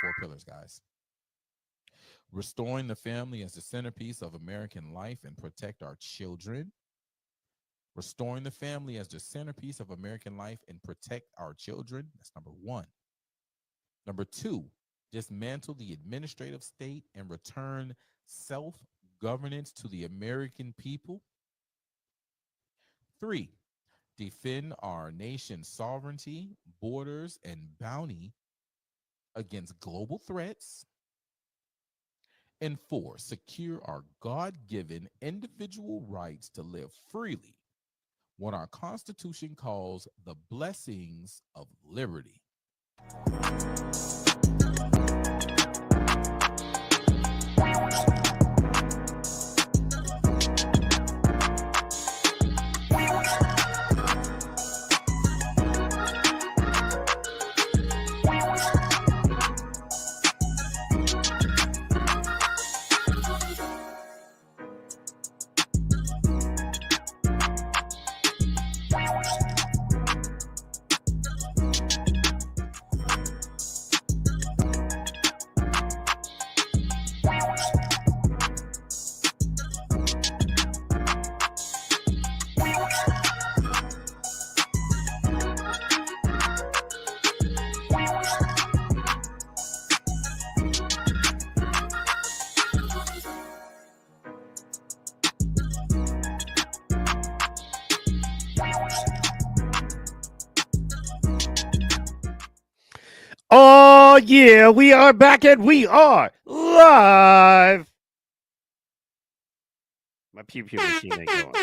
four pillars, guys. Restoring the family as the centerpiece of American life and protect our children. Restoring the family as the centerpiece of American life and protect our children. That's number one. Number two, dismantle the administrative state and return self-governance to the American people. Three, defend our nation's sovereignty, borders, and bounty against global threats. And four, secure our God-given individual rights to live freely, what our Constitution calls the blessings of liberty. Oh, yeah, we are back and we are live. My pew pew machine ain't going.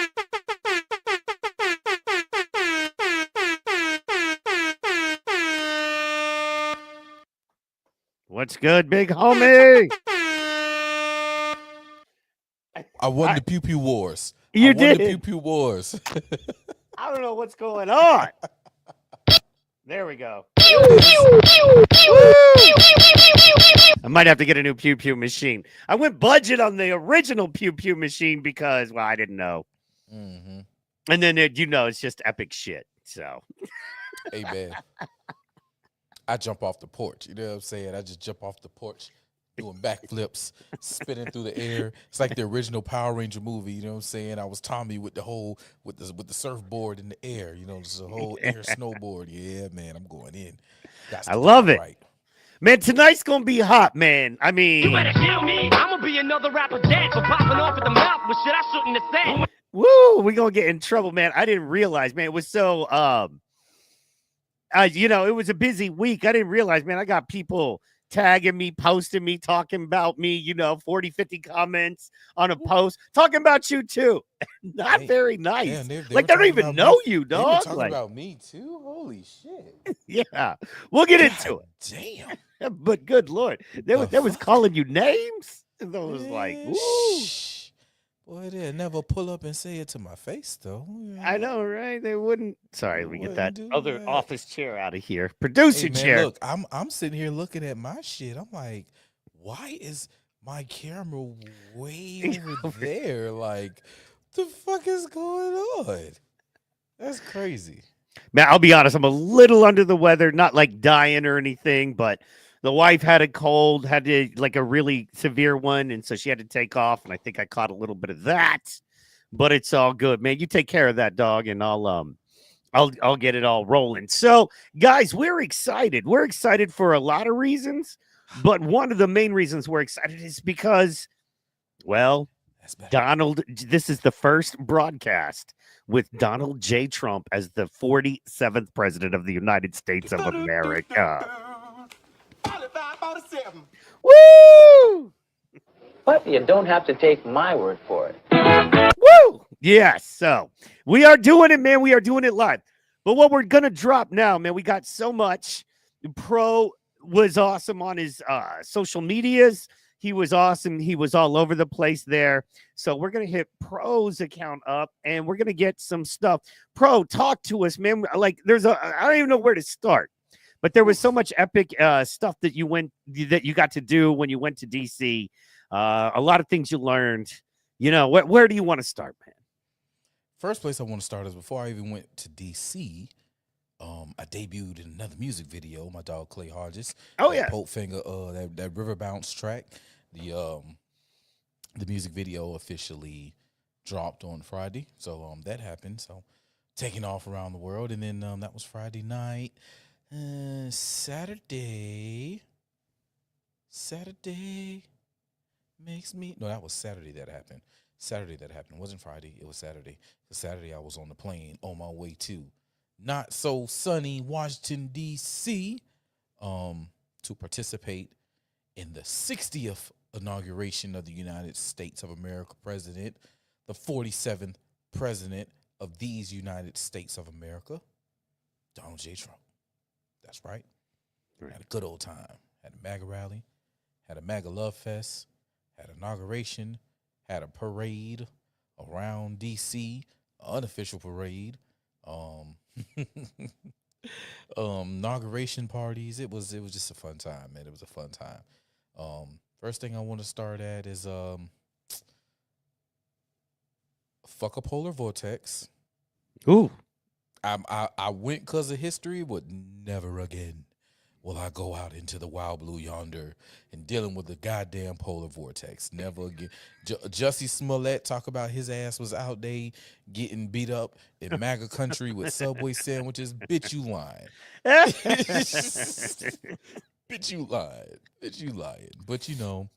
What's good, big homie? I won the Pew Pew Wars. You I won did. the Pew Pew Wars. I don't know what's going on. There we go. I might have to get a new pew pew machine. I went budget on the original pew pew machine because, well, I didn't know. Mm-hmm. And then, it's just epic shit. So, Hey, man. I jump off the porch. You know what I'm saying? I just jump off the porch, doing backflips, spinning through the air. It's like the original Power Ranger movie. You know what I'm saying? I was Tommy with the surfboard in the air. You know, just a whole air snowboard. Yeah, man, I'm going in. I love it. Right. Man, tonight's gonna be hot, man. I mean, you better kill me. I'm gonna be another rapper dead for popping off at the mouth with shit I shouldn't have said. Woo, we gonna get in trouble, man. I didn't realize, man. It was so it was a busy week. I didn't realize, man. I got people tagging me, posting me, talking about me, 40, 50 comments on a post, talking about you too. Not very nice. Man, they they don't even know you, dog. They were talking about me too? Holy shit. Yeah. We'll get into it. Damn. But good Lord. They was calling you names. And I was like, woo. Boy, they'll never pull up and say it to my face, though. I know, right? They wouldn't. Sorry, let me get that other that. office chair out of here. Producer chair. Look, I'm sitting here looking at my shit. I'm like, why is my camera way over there? Like, the fuck is going on? That's crazy. Man, I'll be honest. I'm a little under the weather, not like dying or anything, but the wife had a cold, had a really severe one, and so she had to take off, and I think I caught a little bit of that. But it's all good, man. You take care of that dog, and I'll get it all rolling. So, guys, we're excited. We're excited for a lot of reasons, but one of the main reasons we're excited is because, well, Donald, this is the first broadcast with Donald J. Trump as the 47th president of the United States of America. Woo! But you don't have to take my word for it. Woo! Yes, so we are doing it, man. We are doing it live. But what we're going to drop now, man, we got so much. Pro was awesome on his social medias. He was awesome. He was all over the place there. So we're going to hit Pro's account up, and we're going to get some stuff. Pro, talk to us, man. Like, I don't even know where to start. But there was so much epic stuff that you got to do when you went to DC. A lot of things you learned. Where do you want to start, man? First place I want to start is before I even went to DC, I debuted in another music video. My dog Clay Hodges. Oh, that yeah. Pope Finger, that River Bounce track. The music video officially dropped on Friday, so that happened. So taking off around the world, and then that was Friday night. Saturday makes me no. That was Saturday that happened. Saturday that happened. It wasn't Friday. It was Saturday. 'Cause Saturday I was on the plane on my way to not so sunny Washington D.C. To participate in the 60th inauguration of the United States of America president, the 47th president of these United States of America, Donald J. Trump. That's right. Had a good old time. Had a MAGA rally, had a MAGA love fest, had an inauguration, had a parade around DC, an unofficial parade. Inauguration parties. It was just a fun time, man. It was a fun time. First thing I want to start at is fuck a polar vortex. Ooh. I went because of history, but never again will I go out into the wild blue yonder and dealing with the goddamn polar vortex. Never again. Jussie Smollett talk about his ass was out there getting beat up in MAGA country with Subway sandwiches. Bitch, you lying. Bitch, you lying. Bitch, you lying. But you know,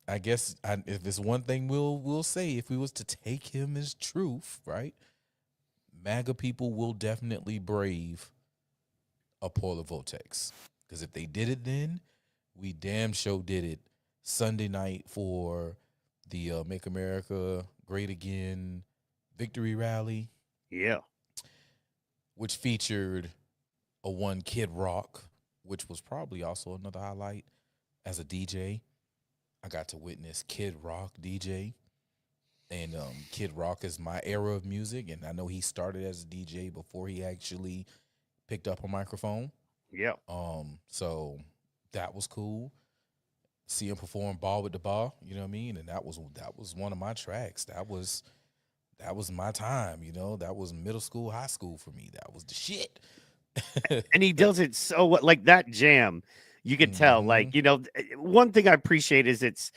I guess if it's one thing we'll say, if we was to take him as truth, right? MAGA people will definitely brave a polar vortex. Because if they did it then, we damn sure did it Sunday night for the Make America Great Again victory rally. Yeah. Which featured a one Kid Rock, which was probably also another highlight as a DJ. I got to witness Kid Rock DJ. And Kid Rock is my era of music, and I know he started as a DJ before he actually picked up a microphone. Yeah. So that was cool. See him perform Ball with the Ball, you know what I mean? And that was one of my tracks. That was my time, you know. That was middle school, high school for me. That was the shit. And he does it so what, like that jam, you could tell. Like, you know, one thing I appreciate is it's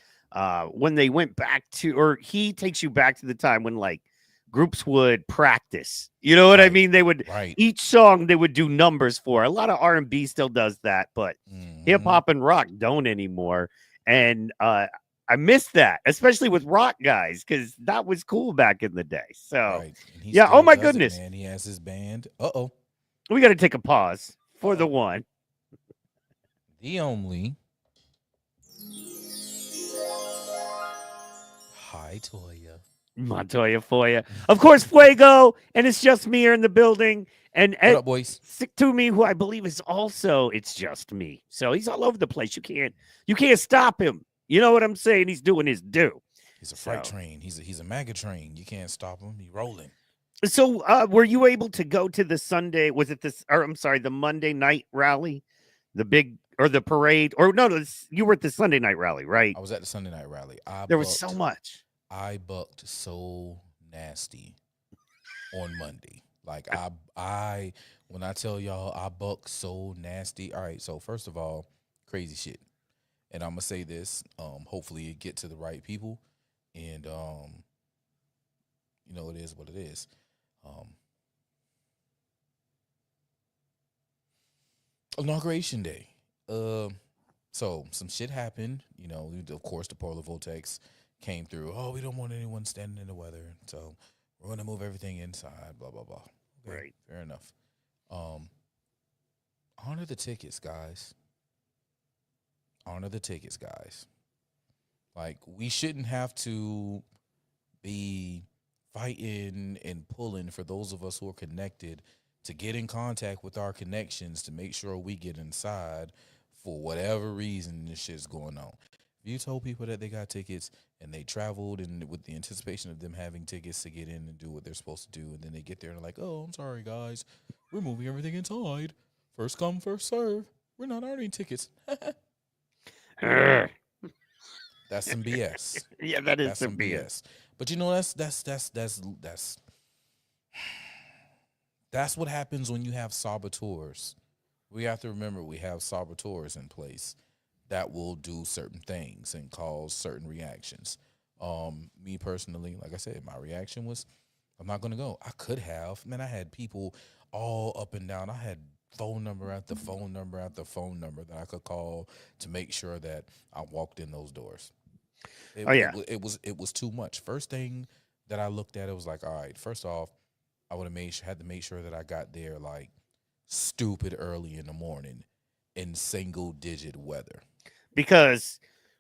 when they went back to, or he takes you back to the time when like groups would practice. You know what I mean? They would each song they would do numbers for. A lot of R&B still does that, but hip hop and rock don't anymore. And I miss that, especially with rock guys, because that was cool back in the day. So yeah. Oh my goodness, man, he has his band. We got to take a pause for the one. The only. Hi, Toya. Montoya Foya. Of course, Fuego. And it's just me here in the building. And Ed, what up, boys? Sick to me, who I believe is also It's Just Me. So he's all over the place. You can't stop him. You know what I'm saying? He's doing his due. He's a freight train. He's a MAGA train. You can't stop him. He's rolling. So were you able to go to the Sunday? Was it this? Or I'm sorry, the Monday night rally, the big or the parade? Or no, you were at the Sunday night rally, right? I was at the Sunday night rally. There was so much. I bucked so nasty on Monday. Like I when I tell y'all I bucked so nasty. All right, so first of all, crazy shit. And I'm gonna say this. Hopefully it get to the right people. And you know, it is what it is. Inauguration day. So some shit happened. You know, of course, the polar vortex came through. Oh, we don't want anyone standing in the weather, so we're gonna move everything inside. Blah blah blah. Okay, right. Fair enough. Honor the tickets, guys. Honor the tickets, guys. Like, we shouldn't have to be fighting and pulling for those of us who are connected to get in contact with our connections to make sure we get inside for whatever reason this shit's going on. If you told people that they got tickets and they traveled and with the anticipation of them having tickets to get in and do what they're supposed to do, and then they get there and they're like, oh, I'm sorry, guys. We're moving everything inside. First come, first serve. We're not ordering tickets. That's some BS. Yeah, that's some BS. But you know, that's That's what happens when you have saboteurs. We have to remember we have saboteurs in place that will do certain things and cause certain reactions. Me personally, like I said, my reaction was, I'm not gonna go. I could have. Man, I had people all up and down. I had phone number after phone number after phone number that I could call to make sure that I walked in those doors. Oh, yeah. It was too much. First thing that I looked at, it was like, all right, first off, I would have had to make sure that I got there like stupid early in the morning in single digit weather. Because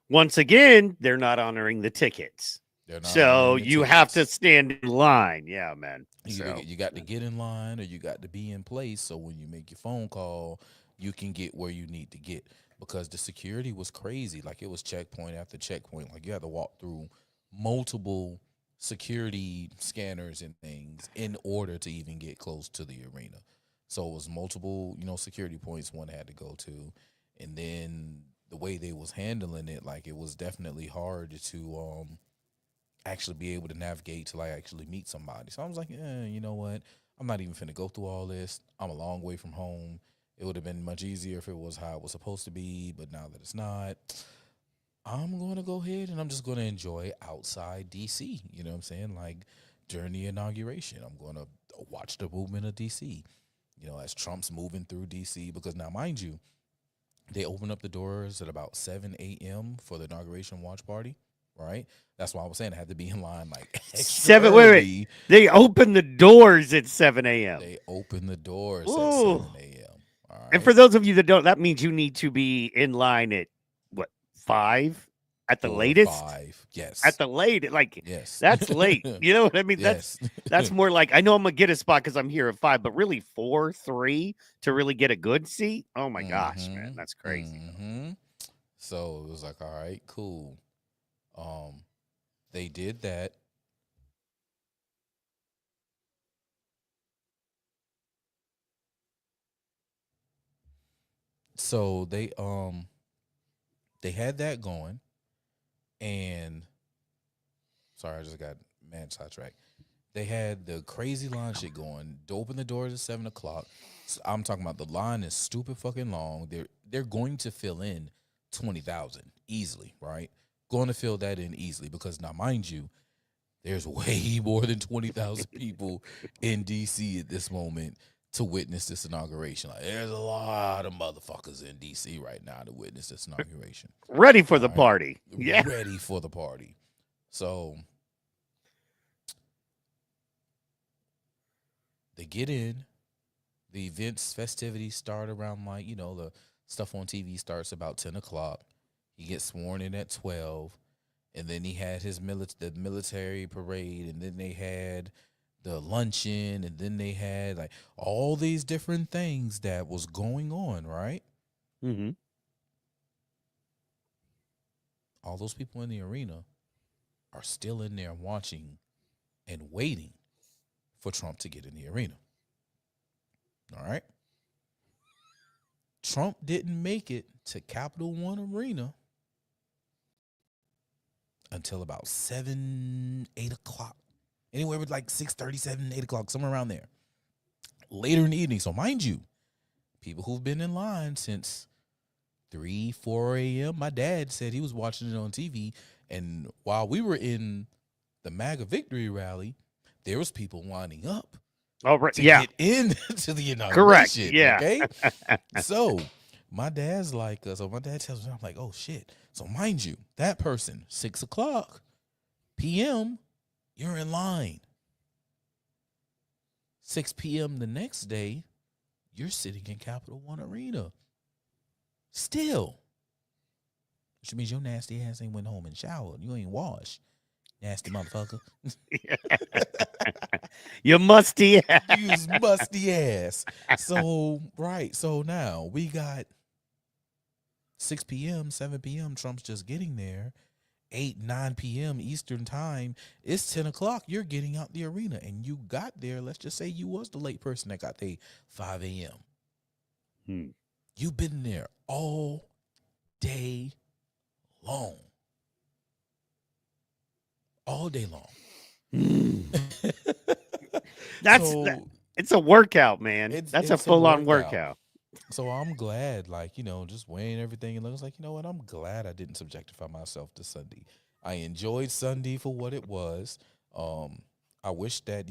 once again, they're not honoring the tickets. They're not So honoring the you have to tickets. stand in line. Yeah, man. You got to get in line, or you got to be in place, so when you make your phone call, you can get where you need to get. Because the security was crazy. Like, it was checkpoint after checkpoint. Like, you had to walk through multiple security scanners and things in order to even get close to the arena. So it was multiple, security points one had to go to. And then the way they was handling it, like, it was definitely hard to actually be able to navigate to, like, actually meet somebody. So I was like, you know what? I'm not even finna go through all this. I'm a long way from home. It would have been much easier if it was how it was supposed to be, but now that it's not, I'm going to go ahead and I'm just going to enjoy outside DC. You know what I'm saying? Like, during the inauguration, I'm going to watch the movement of DC, as Trump's moving through DC. Because now, mind you, they open up the doors at about 7 a.m. for the inauguration watch party, right? That's why I was saying I had to be in line like extra 7. early. Wait. They open the doors at 7 a.m. They open the doors Ooh. at 7 a.m. All right. And for those of you that don't, that means you need to be in line at what, 5 at the 4 or latest? 5, yes. At the late, like, yes, that's late. You know what I mean? yes. That's more like, I know I'm gonna get a spot because I'm here at 5, but really 4, 3 to really get a good seat. Oh my gosh, man, that's crazy. So it was like, all right, cool. They did that. So they had that going, and sorry, I just got mad sidetracked. They had the crazy line shit going. They open the doors at 7 o'clock. So I'm talking about the line is stupid fucking long. They're going to fill in 20,000 easily, right? Going to fill that in easily because now, mind you, there's way more than 20,000 people in DC at this moment to witness this inauguration. Like, there's a lot of motherfuckers in DC right now to witness this inauguration. Ready for the party. Yeah. Ready for the party. So they get in. The events, festivities start around, like, the stuff on TV starts about 10 o'clock. He gets sworn in at 12. And then he had his the military parade. And then they had the luncheon. And then they had, like, all these different things that was going on, right? Mm-hmm. All those people in the arena are still in there watching and waiting for Trump to get in the arena. All right. Trump didn't make it to Capital One Arena until about 7, 8 o'clock. Anywhere with like 6:30, 7, 8 o'clock, somewhere around there. Later in the evening. So mind you, people who've been in line since 3, 4 a.m. My dad said he was watching it on TV. And while we were in the MAGA victory rally, there was people lining up. Oh, right. To Yeah. get into the inauguration. Correct. Yeah. Okay. So my dad's like, so my dad tells me, I'm like, oh shit. So mind you, that person, 6 o'clock p.m., you're in line. 6 p.m. the next day, you're sitting in Capital One Arena. Still. Which means your nasty ass ain't went home and showered. You ain't washed. Nasty motherfucker. You musty ass. Use musty ass. So, right. So now we got 6 p.m., 7 p.m. Trump's just getting there. 8, 9 p.m. Eastern time. It's 10 o'clock. You're getting out the arena. And you got there. Let's just say you was the late person that got there 5 a.m. You've been there all day long. All day long. That's So It's a workout, man. That's a it's full-on workout. So I'm glad, like, just weighing everything and looks like, you know what? I'm glad I didn't subjectify myself to Sunday. I enjoyed Sunday for what it was. I wish that,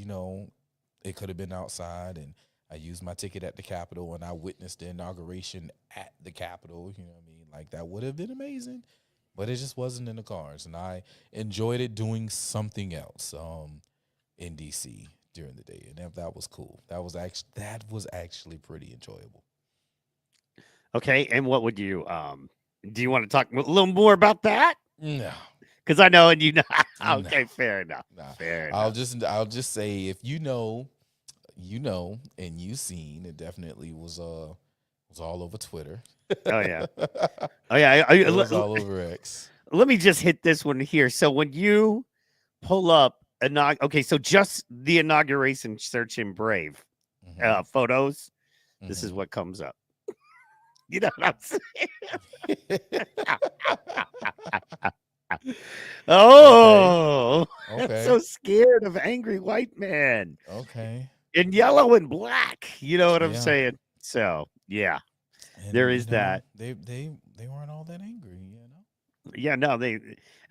it could have been outside and I used my ticket at the Capitol and I witnessed the inauguration at the Capitol. You know what I mean? Like, that would have been amazing, but it just wasn't in the cards. And I enjoyed it doing something else in DC during the day. And that was cool. That was actually pretty enjoyable. Okay, and what would you do you want to talk a little more about that? No. Because I know, and you know. Okay, No. fair enough. Nah. Fair I'll enough. just say if you know, and you seen, it definitely was all over Twitter. Oh yeah. Oh yeah. It was all over X. Let me just hit this one here. So when you pull up okay, so just the inauguration search in Brave photos, this is what comes up. You know what I'm saying? Oh, Okay. I'm so scared of angry white man Okay. in yellow and black. You know what I'm Yeah. saying? So yeah, And, there is that. They weren't all that angry, Yeah, no,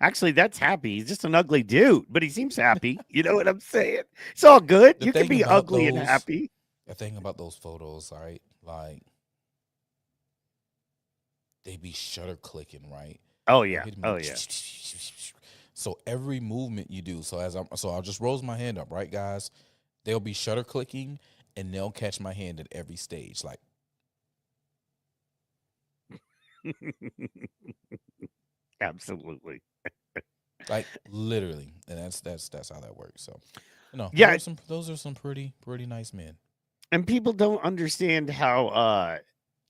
actually that's happy. He's just an ugly dude, but he seems happy. You know what I'm saying? It's all good. The You can thing be about ugly and those- happy. The thing about those photos, right? Like, they be shutter clicking, right? Oh yeah. Hit me. Oh yeah. So every movement you do, so I'll just rose my hand up, right, guys? They'll be shutter clicking and they'll catch my hand at every stage, like. Absolutely. Like, literally, and that's how that works. So, Yeah. those are some pretty nice men. And people don't understand how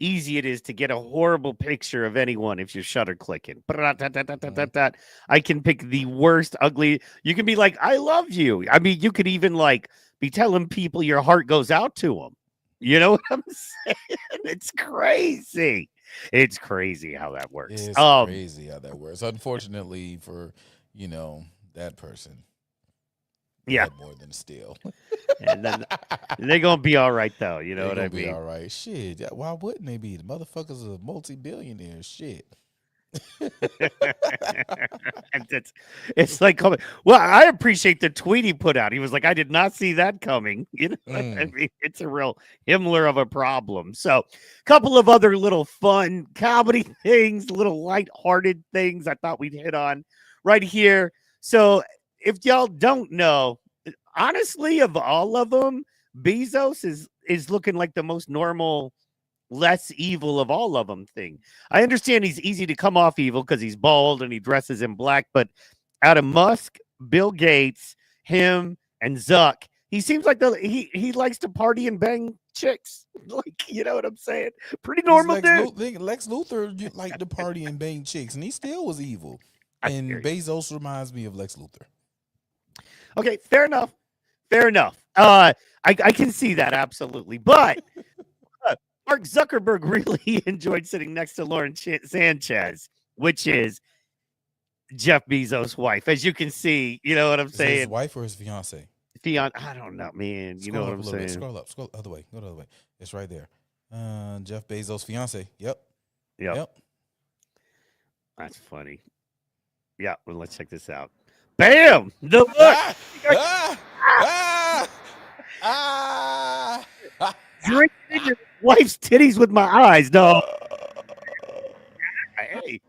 easy it is to get a horrible picture of anyone if you're shutter clicking. I can pick the worst ugly. You can be like, I love you. I mean, you could even like be telling people your heart goes out to them. You know what I'm saying? It's crazy. It's crazy how that works. It's crazy how that works. Unfortunately for, that person. They Yeah. had more than steal. And then they're gonna be all right though. You know what I Be mean? all right. Shit. Why wouldn't they be? The motherfuckers are multi-billionaires. Shit. It's like, well, I appreciate the tweet he put out. He was like, I did not see that coming. You know what I mean? It's a real Himmler of a problem. So a couple of other little fun comedy things, little lighthearted things I thought we'd hit on right here. So if y'all don't know, honestly, of all of them, Bezos is looking like the most normal, less evil of all of them thing. I understand he's easy to come off evil because he's bald and he dresses in black, but out of Musk, Bill Gates, him, and Zuck, he seems like he likes to party and bang chicks. Like, you know what I'm saying? Pretty normal dude. Lex Luthor liked to party and bang chicks, and he still was evil. And Bezos reminds me of Lex Luthor. Okay, fair enough. Fair enough. I can see that absolutely, but Mark Zuckerberg really enjoyed sitting next to Lauren Sanchez, which is Jeff Bezos' wife. As you can see, you know what I'm saying? His wife or his fiance? I don't know, man. You know what I'm saying? Scroll up. Scroll other way. Go the other way. It's right there. Jeff Bezos' fiance. Yep. That's funny. Yeah, well, let's check this out. Bam! The look. Drinking your wife's titties with my eyes. No. Hey.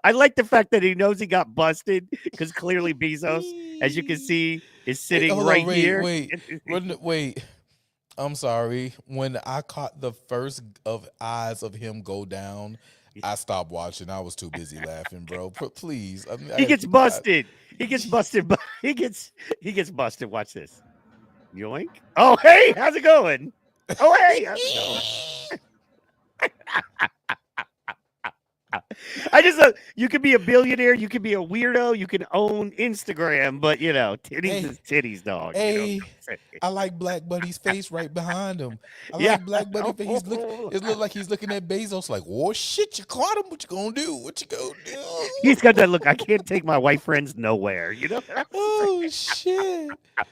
I like the fact that he knows he got busted because clearly Bezos, as you can see, is sitting here. Wait. I'm sorry. When I caught the first of eyes of him go down, I stopped watching. I was too busy laughing, bro. Please. He gets busted. He gets busted. He gets busted. Watch this. Yoink. Oh, hey, how's it going? Oh, hey, how's it going? I You could be a billionaire, you could be a weirdo, you can own Instagram, but titties Hey, is titties, dog. hey, What I'm I like Black Buddy's face right behind him. I saying? like Black Buddy face. It look like he's looking at Bezos like, "Oh shit, you caught him. What you gonna do? What you gonna do?" He's got that look. I can't take my white friends nowhere. You know what I'm saying? Oh shit.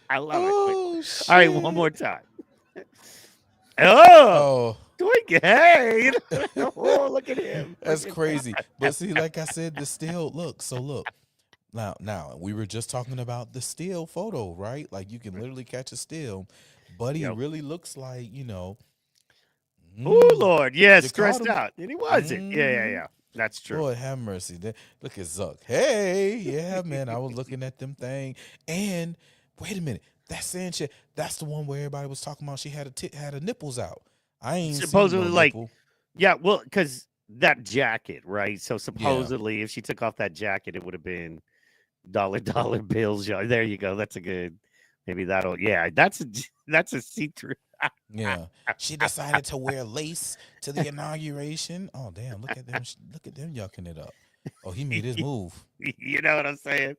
I love it. Oh All right, one shit. more time. Oh, Oh, Twink, hey. Oh, look at him. that's Look at crazy. But see, like I said, the still look. So look. Now we were just talking about the still photo, right? Like you can literally catch a still. Buddy Yep. really looks like, Oh, Lord. Yeah, you caught stressed him. out. And he wasn't. Yeah. That's true. Lord have mercy. Look at Zuck. Hey, yeah, man. I was looking at them thing. And wait a minute. That Sanchez, that's the one where everybody was talking about she had her nipples out. I ain't Supposedly, seen no like, nipple. yeah, well, because that jacket, right? So Yeah. supposedly, if she took off that jacket, it would have been dollar bills. Yeah, there you go. That's a good. Maybe that'll. Yeah, that's a see-through. Yeah. She decided to wear lace to the inauguration. Oh, damn. Look at them. Look at them yucking it up. Oh, he made his move. You know what I'm saying?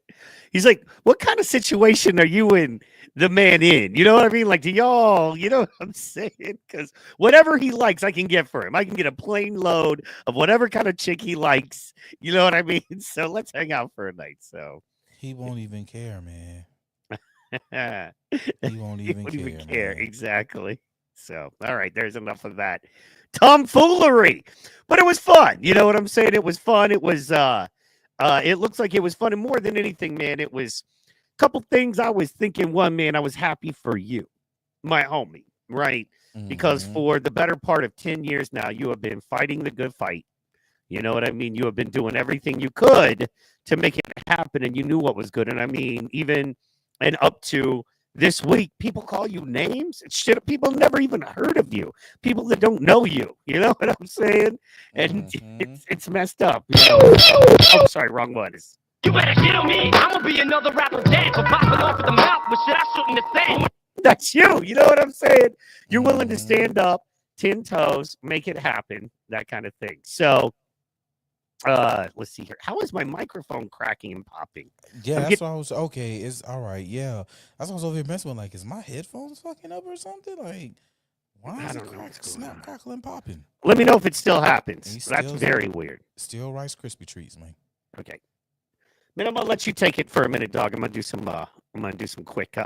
He's like, what kind of situation are you and the man in? You know what I mean? Like, do y'all, you know what I'm saying? Because whatever he likes, I can get for him. I can get a plain load of whatever kind of chick he likes. You know what I mean? So let's hang out for a night. So He won't even care, man. he He won't wouldn't even even care, care. man. Exactly. So, all right, there's enough of that tomfoolery. But it was fun. You know what I'm saying? It was fun. It was it looks like it was fun, and more than anything, man, it was a couple things I was thinking. One, man, I was happy for you, my homie, right? Because Mhm. for the better part of 10 years now, you have been fighting the good fight. You know what I mean? You have been doing everything you could to make it happen, and you knew what was good. And I mean, even and up to this week, people call you names. Shit, people never even heard of you. People that don't know you. You know what I'm saying? And Mhm. it's messed up. Oh, sorry, wrong one. You better get on me. I'ma be another rapper dead for popping off at the mouth, but shit, I shouldn't have said. That's you. You know what I'm saying? You're willing to Mhm. stand up, 10 toes, make it happen, that kind of thing. So, let's see here. How is my microphone cracking and popping? Yeah, I'm that's getting why I was okay. It's all right. Yeah, that's why I was over here messing with. Like, is my headphones fucking up or something? Like, why I is it don't know what's going snap, on. crackling, popping? Let me know if it still happens. He's That's still very weird. still Rice Krispie treats, man. Okay. Man, I'm gonna let you take it for a minute, dog. I'm gonna do some quick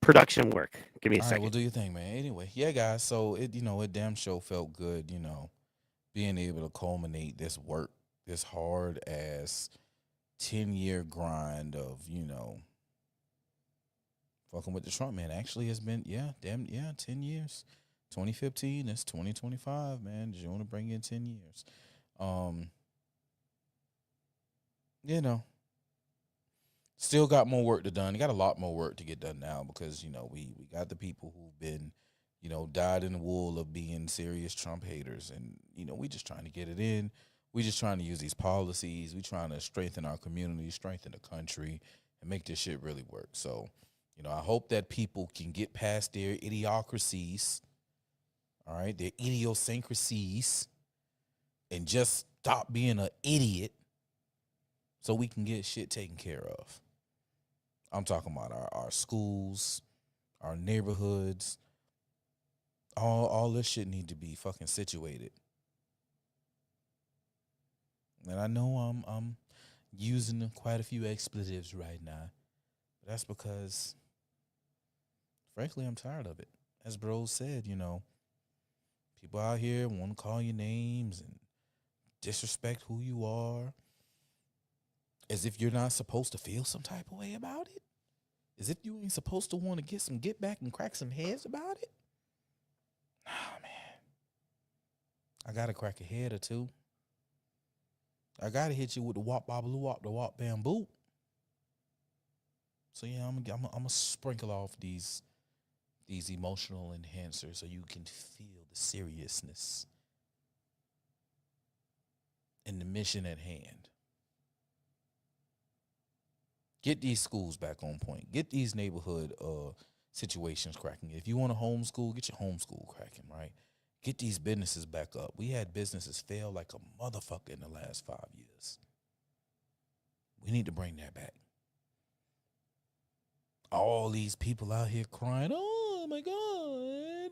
production work. Give me a All right, second. well, do your thing, man. Anyway, yeah, guys. So it damn show felt good. Being able to culminate this work, this hard ass 10-year grind of fucking with the Trump man. Actually, has been 10 years. 2015, it's 2025, man. You want to bring in 10 years. Still got more work to done. Got a lot more work to get done now because we got the people who've been dyed in the wool of being serious Trump haters, and we just trying to get it in. We just trying to use these policies. We trying to strengthen our community, strengthen the country, and make this shit really work. So, I hope that people can get past their idiocracies, all right, their idiosyncrasies, and just stop being an idiot so we can get shit taken care of. I'm talking about our schools, our neighborhoods. All this shit need to be fucking situated. And I know I'm using quite a few expletives right now. But that's because, frankly, I'm tired of it. As bro said, people out here want to call you names and disrespect who you are, as if you're not supposed to feel some type of way about it. As if you ain't supposed to want to get back and crack some heads about it. Nah, man. I gotta crack a head or two. I gotta hit you with the wop babaloo wop, the wop bamboo. So yeah, I'm gonna sprinkle off these emotional enhancers so you can feel the seriousness and the mission at hand. Get these schools back on point. Get these neighborhood situations cracking. If you want to homeschool, get your homeschool cracking, right? Get these businesses back up. We had businesses fail like a motherfucker in the last 5 years. We need to bring that back. All these people out here crying, oh my God,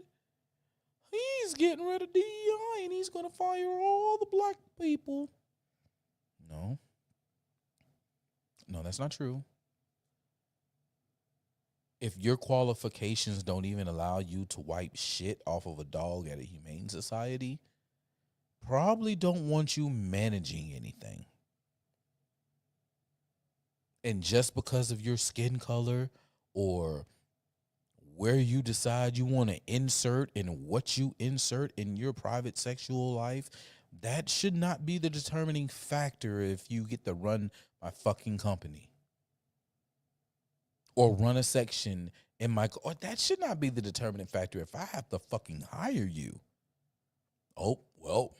he's getting rid of DEI and he's going to fire all the black people. No, that's not true. If your qualifications don't even allow you to wipe shit off of a dog at a humane society, probably don't want you managing anything. And just because of your skin color or where you decide you want to insert and what you insert in your private sexual life, that should not be the determining factor if you get to run my fucking company. Or run a section in my, or that should not be the determining factor if I have to fucking hire you. Oh, well,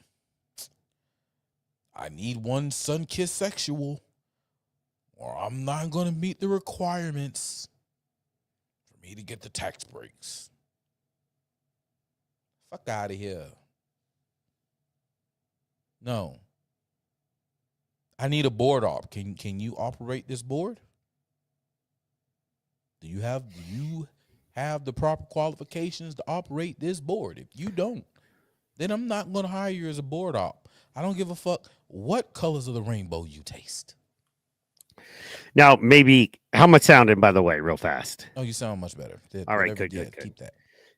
I need one sun-kissed sexual, or I'm not going to meet the requirements for me to get the tax breaks. Fuck out of here. No. I need a board op. Can you operate this board? Do you have the proper qualifications to operate this board? If you don't, then I'm not going to hire you as a board op. I don't give a fuck what colors of the rainbow you taste. Now, maybe, how am I sounding, by the way, real fast? Oh, you sound much better. All right, Whatever, good. Keep that.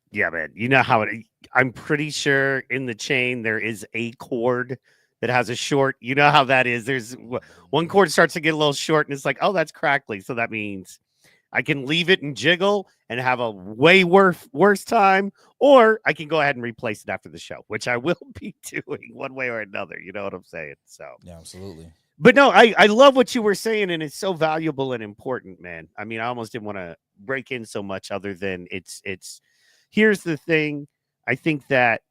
Yeah, man. You know how I'm pretty sure in the chain there is a cord that has a short. You know how that is. There's one cord starts to get a little short, and it's like, oh, that's crackly. So that means I can leave it and jiggle and have a way worse time, or I can go ahead and replace it after the show, which I will be doing one way or another. You know what I'm saying? So Yeah, absolutely. But no, I love what you were saying, and it's so valuable and important, man. I mean, I almost didn't want to break in so much other than it's here's the thing. I think that,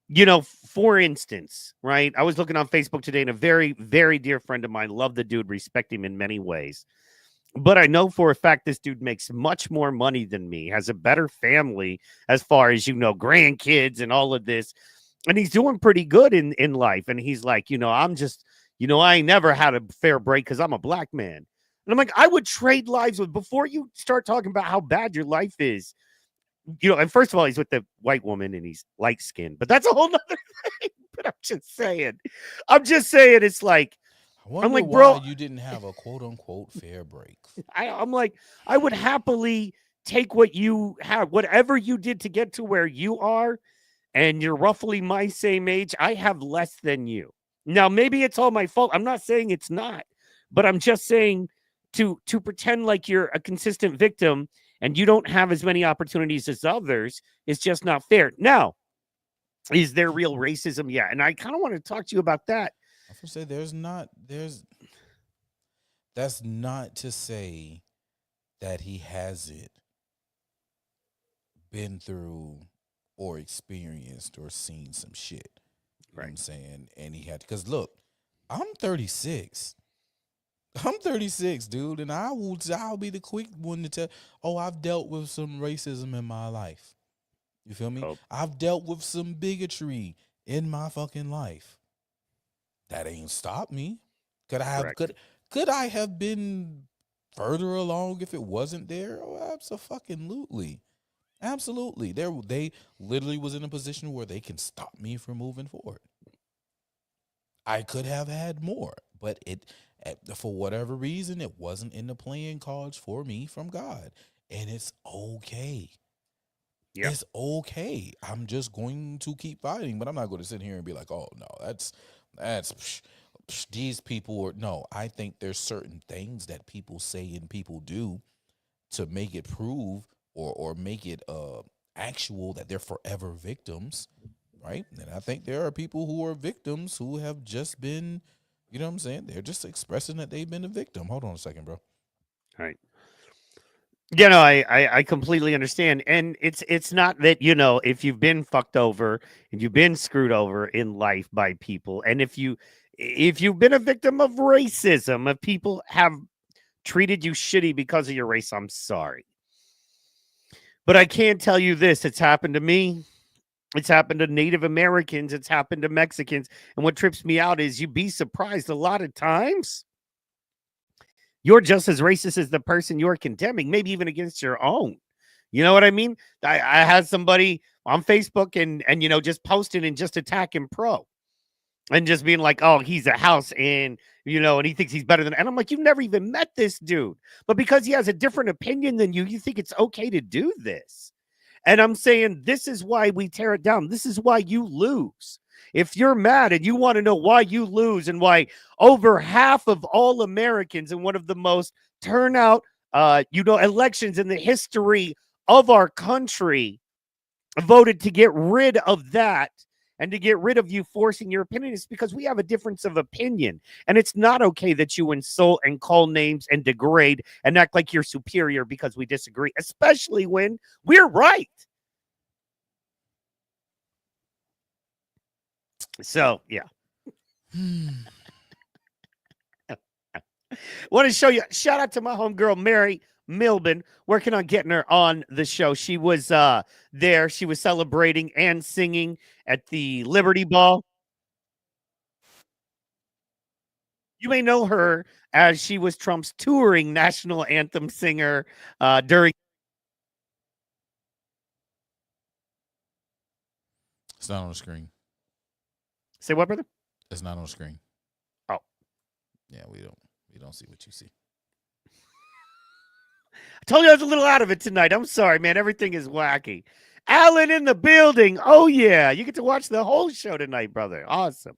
you know, for instance, right? I was looking on Facebook today, and a very, very dear friend of mine, love the dude, respect him in many ways. But I know for a fact this dude makes much more money than me, has a better family as far as, you know, grandkids and all of this. And he's doing pretty good in life. And he's like, you know, I'm just, you know, I ain't never had a fair break because I'm a black man. And I'm like, I would trade lives with, before you start talking about how bad your life is, you know, and first of all, he's with the white woman and he's light skinned, but that's a whole nother thing. But I'm just saying, it's like, I'm like, bro, you didn't have a quote unquote fair break. I'm like, I would happily take what you have, whatever you did to get to where you are, and you're roughly my same age. I have less than you. Now, maybe it's all my fault. I'm not saying it's not, but I'm just saying to pretend like you're a consistent victim and you don't have as many opportunities as others is just not fair. Now, is there real racism? Yeah. And I kind of want to talk to you about that. I was gonna say that's not to say that he hasn't been through or experienced or seen some shit. You know what I'm saying? And he had, because look, I'm 36. I'm 36, dude, and I'll be the quick one to tell, oh, I've dealt with some racism in my life. You feel me? Oh. I've dealt with some bigotry in my fucking life. That ain't stopped me. Could I have been further along if it wasn't there? Oh, absolutely. Absolutely. They literally was in a position where they can stop me from moving forward. I could have had more, but for whatever reason, it wasn't in the playing cards for me from God. And it's okay. Yeah. It's okay. I'm just going to keep fighting, but I'm not going to sit here and be like, oh, no, that's these people no, I think there's certain things that people say and people do to make it prove or make it actual that they're forever victims, right? And I think there are people who are victims who have just been, you know what I'm saying? They're just expressing that they've been a victim. Hold on a second, bro. All right. You know, I completely understand. And it's not that, you know, if you've been fucked over and you've been screwed over in life by people, and if you've been a victim of racism, if people have treated you shitty because of your race, I'm sorry. But I can tell you this, it's happened to me. It's happened to Native Americans. It's happened to Mexicans. And what trips me out is you'd be surprised a lot of times you're just as racist as the person you're condemning, maybe even against your own. You know what I mean? I had somebody on Facebook and you know, just posting and just attacking pro and just being like, oh, he's a house and, you know, and he thinks he's better than, and I'm like, you've never even met this dude. But because he has a different opinion than you think it's okay to do this. And I'm saying this is why we tear it down. This is why you lose. If you're mad and you want to know why you lose and why over half of all Americans in one of the most turnout, elections in the history of our country voted to get rid of that and to get rid of you forcing your opinion, is because we have a difference of opinion. And it's not okay that you insult and call names and degrade and act like you're superior because we disagree, especially when we're right. So, yeah. Want to show you, shout out to my homegirl, Mary Milburn, working on getting her on the show. She was there. She was celebrating and singing at the Liberty Ball. You may know her as she was Trump's touring national anthem singer during. It's not on the screen. Say what, brother? It's not on the screen. Oh. Yeah, we don't see what you see. I told you I was a little out of it tonight. I'm sorry, man. Everything is wacky. Alan in the building. Oh, yeah. You get to watch the whole show tonight, brother. Awesome.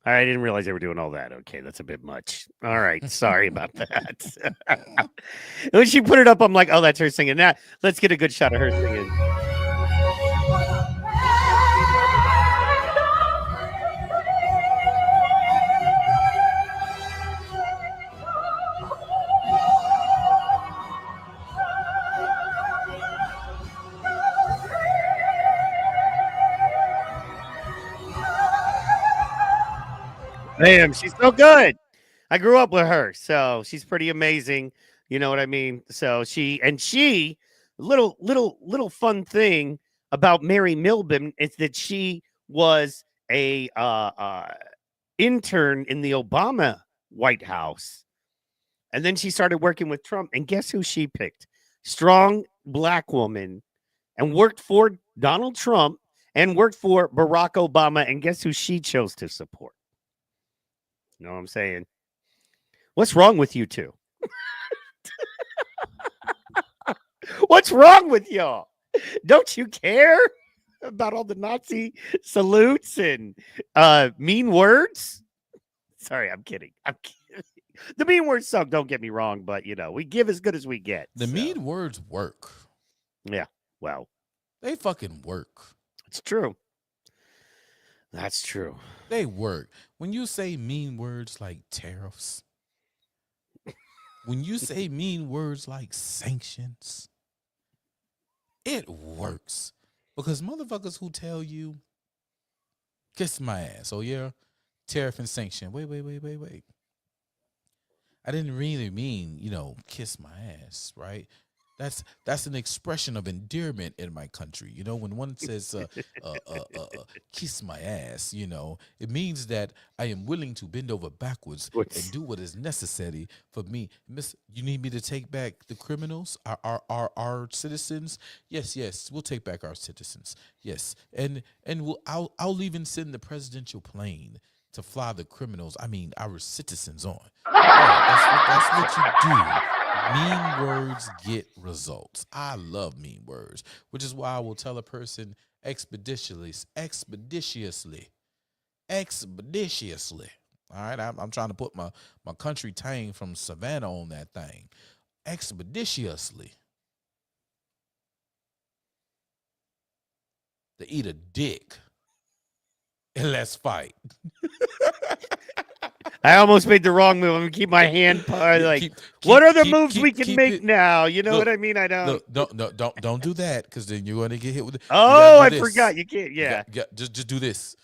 I didn't realize they were doing all that. Okay, that's a bit much. All right, sorry about that. When she put it up, I'm like, oh, that's her singing. Now, let's get a good shot of her singing. Damn, she's so good. I grew up with her, so she's pretty amazing. You know what I mean? So little fun thing about Mary Milburn is that she was a intern in the Obama White House, and then she started working with Trump. And guess who she picked? Strong black woman, and worked for Donald Trump and worked for Barack Obama. And guess who she chose to support? You know what I'm saying? What's wrong with you two? What's wrong with y'all? Don't you care about all the Nazi salutes and mean words? Sorry, I'm kidding. I'm kidding. The mean words suck, don't get me wrong, but you know, we give as good as we get. The mean words work. Yeah, well, they fucking work. It's true. That's true. They work. When you say mean words like tariffs, when you say mean words like sanctions, it works. Because motherfuckers who tell you, kiss my ass. Oh, yeah, tariff and sanction. Wait. I didn't really mean, kiss my ass, right? That's an expression of endearment in my country. You know, when one says kiss my ass, it means that I am willing to bend over backwards and do what is necessary for me. Miss, you need me to take back the criminals, our citizens? Yes, we'll take back our citizens. Yes. And I'll even send the presidential plane to fly the criminals, our citizens on. That's what you do. Mean words get results. I love mean words, which is why I will tell a person expeditiously. All right, I'm trying to put my country tang from Savannah on that thing. Expeditiously. To eat a dick. And let's fight. I almost made the wrong move. I'm gonna keep my hand like. What are the moves we can make now? You know what I mean? I don't. Look, don't do that, because then you're going to get hit with it. Oh, I forgot. You can't. Yeah. Just do this.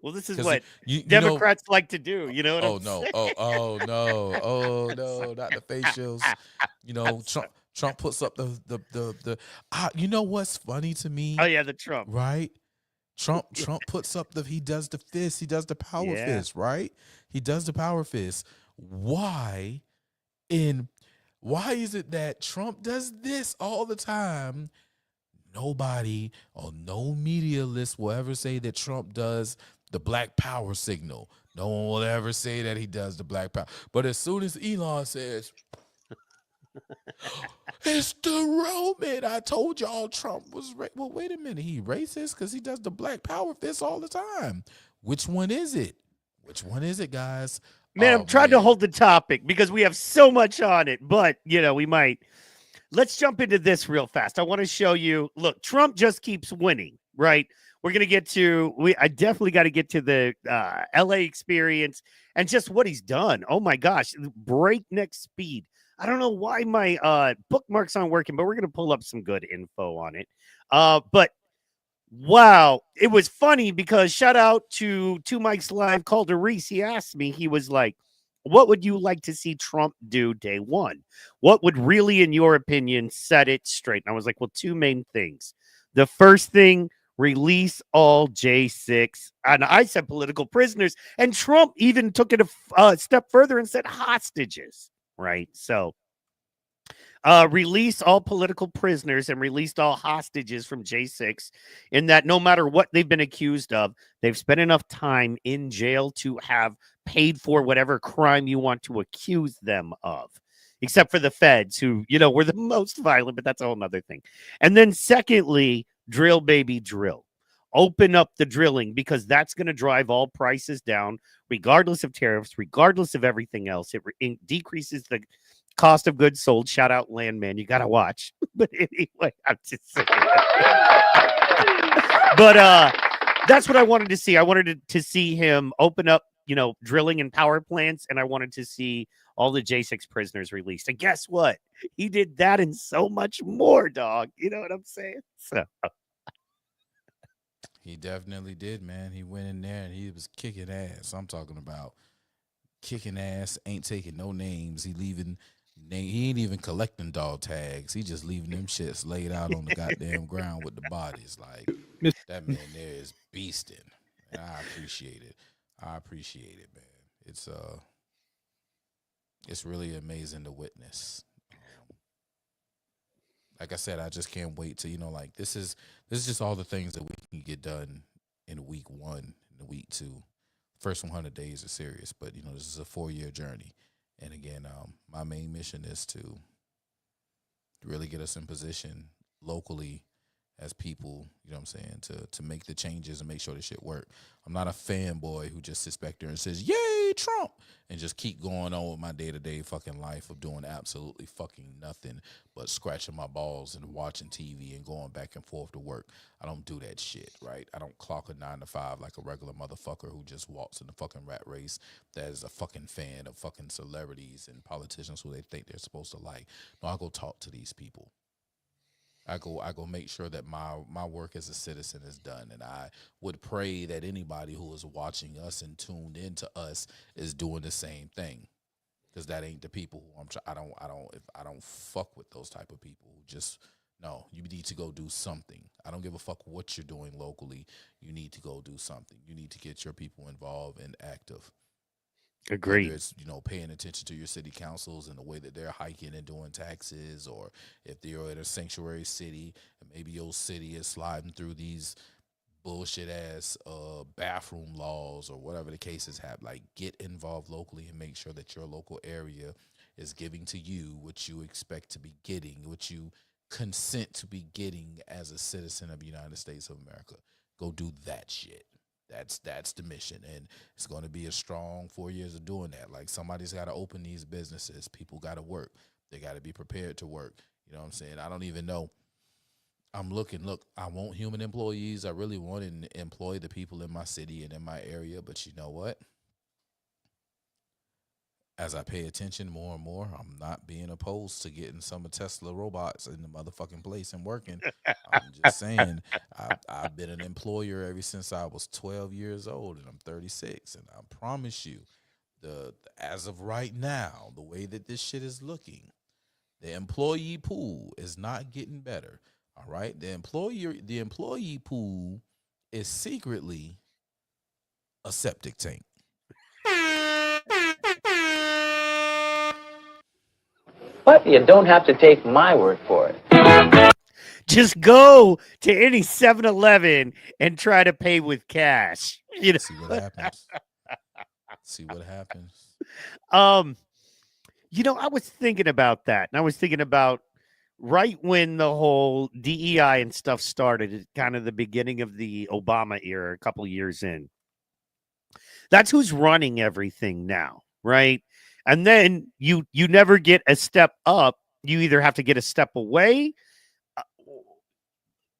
Well, this is 'Cause what you know. Democrats like to do. You know what Oh I'm no! saying? Oh no! Not the facials. You know, Trump puts up the. You know what's funny to me? Oh yeah, the Trump. Right? Trump puts up he does the fist. He does the power fist. Right? He does the power fist. Why is it that Trump does this all the time? Nobody or no media list will ever say that Trump does the black power signal. No one will ever say that he does the black power. But as soon as Elon says, it's the Roman, I told y'all Trump was well, wait a minute, he racist because he does the black power fist all the time. Which one is it? Which one is it, guys? Man, I'm trying to hold the topic because we have so much on it, but we might. Let's jump into this real fast. I want to show you. Look, Trump just keeps winning, right? We're going to get to, I definitely got to get to the LA experience and just what he's done. Oh my gosh, breakneck speed. I don't know why my bookmarks aren't working, but we're going to pull up some good info on it. But wow, it was funny because shout out to Two Mics Live, Calder Reese. He asked me, he was like, what would you like to see Trump do day one? What would really, in your opinion, set it straight? And I was like, well, two main things. The first thing, release all J6. And I said political prisoners. And Trump even took it a step further and said hostages, right? So release all political prisoners and released all hostages from J6, in that no matter what they've been accused of, they've spent enough time in jail to have paid for whatever crime you want to accuse them of, except for the feds who, were the most violent, but that's a whole nother thing. And then secondly, drill, baby, drill. Open up the drilling, because that's going to drive all prices down, regardless of tariffs, regardless of everything else. It decreases the cost of goods sold. Shout out Landman. You got to watch. But anyway, I'm just saying. But that's what I wanted to see. I wanted to see him open up, drilling and power plants. And I wanted to see all the J6 prisoners released. And guess what? He did that and so much more, dog. You know what I'm saying? So he definitely did, man. He went in there and he was kicking ass. I'm talking about kicking ass, ain't taking no names. He ain't even collecting dog tags. He just leaving them shits laid out on the goddamn ground with the bodies. Like, that man there is beasting. And I appreciate it. Man. It's really amazing to witness. Like I said, I just can't wait to, this is just all the things that we can get done in week 1 and week 2. First 100 days are serious, but this is a 4-year journey. And again, my main mission is to really get us in position locally as people, to make the changes and make sure this shit work. I'm not a fanboy who just sits back there and says, yay, Trump, and just keep going on with my day-to-day fucking life of doing absolutely fucking nothing but scratching my balls and watching TV and going back and forth to work. I don't do that shit, right? I don't clock a 9 to 5 like a regular motherfucker who just walks in the fucking rat race that is a fucking fan of fucking celebrities and politicians who they think they're supposed to like. No, I go talk to these people. I go make sure that my work as a citizen is done, and I would pray that anybody who is watching us and tuned into us is doing the same thing, because that ain't the people who I don't fuck with those type of people who just, no, you need to go do something. I don't give a fuck what you're doing locally. You need to go do something. You need to get your people involved and active. Agreed. Whether it's, paying attention to your city councils and the way that they're hiking and doing taxes, or if they're in a sanctuary city and maybe your city is sliding through these bullshit ass bathroom laws or whatever the cases have. Like, get involved locally and make sure that your local area is giving to you what you expect to be getting, what you consent to be getting as a citizen of the United States of America. Go do that shit. That's the mission, and it's going to be a strong 4 years of doing that. Like, somebody's got to open these businesses. People got to work. They got to be prepared to work. You know what I'm saying? I don't even know. Look, I want human employees. I really want to employ the people in my city and in my area, but you know what? as I pay attention more and more, I'm not being opposed to getting some of Tesla robots in the motherfucking place and working. I'm just saying, I've been an employer ever since I was 12 years old, and I'm 36. And I promise you, as of right now, the way that this shit is looking, the employee pool is not getting better. All right, the employee pool is secretly a septic tank. But you don't have to take my word for it. Just go to any 7-Eleven and try to pay with cash. You know, See what happens. See what happens. I was thinking about that, and I was thinking about right when the whole DEI and stuff started, at kind of the beginning of the Obama era, a couple years in. That's who's running everything now, right? And then you never get a step up. You either have to get a step away,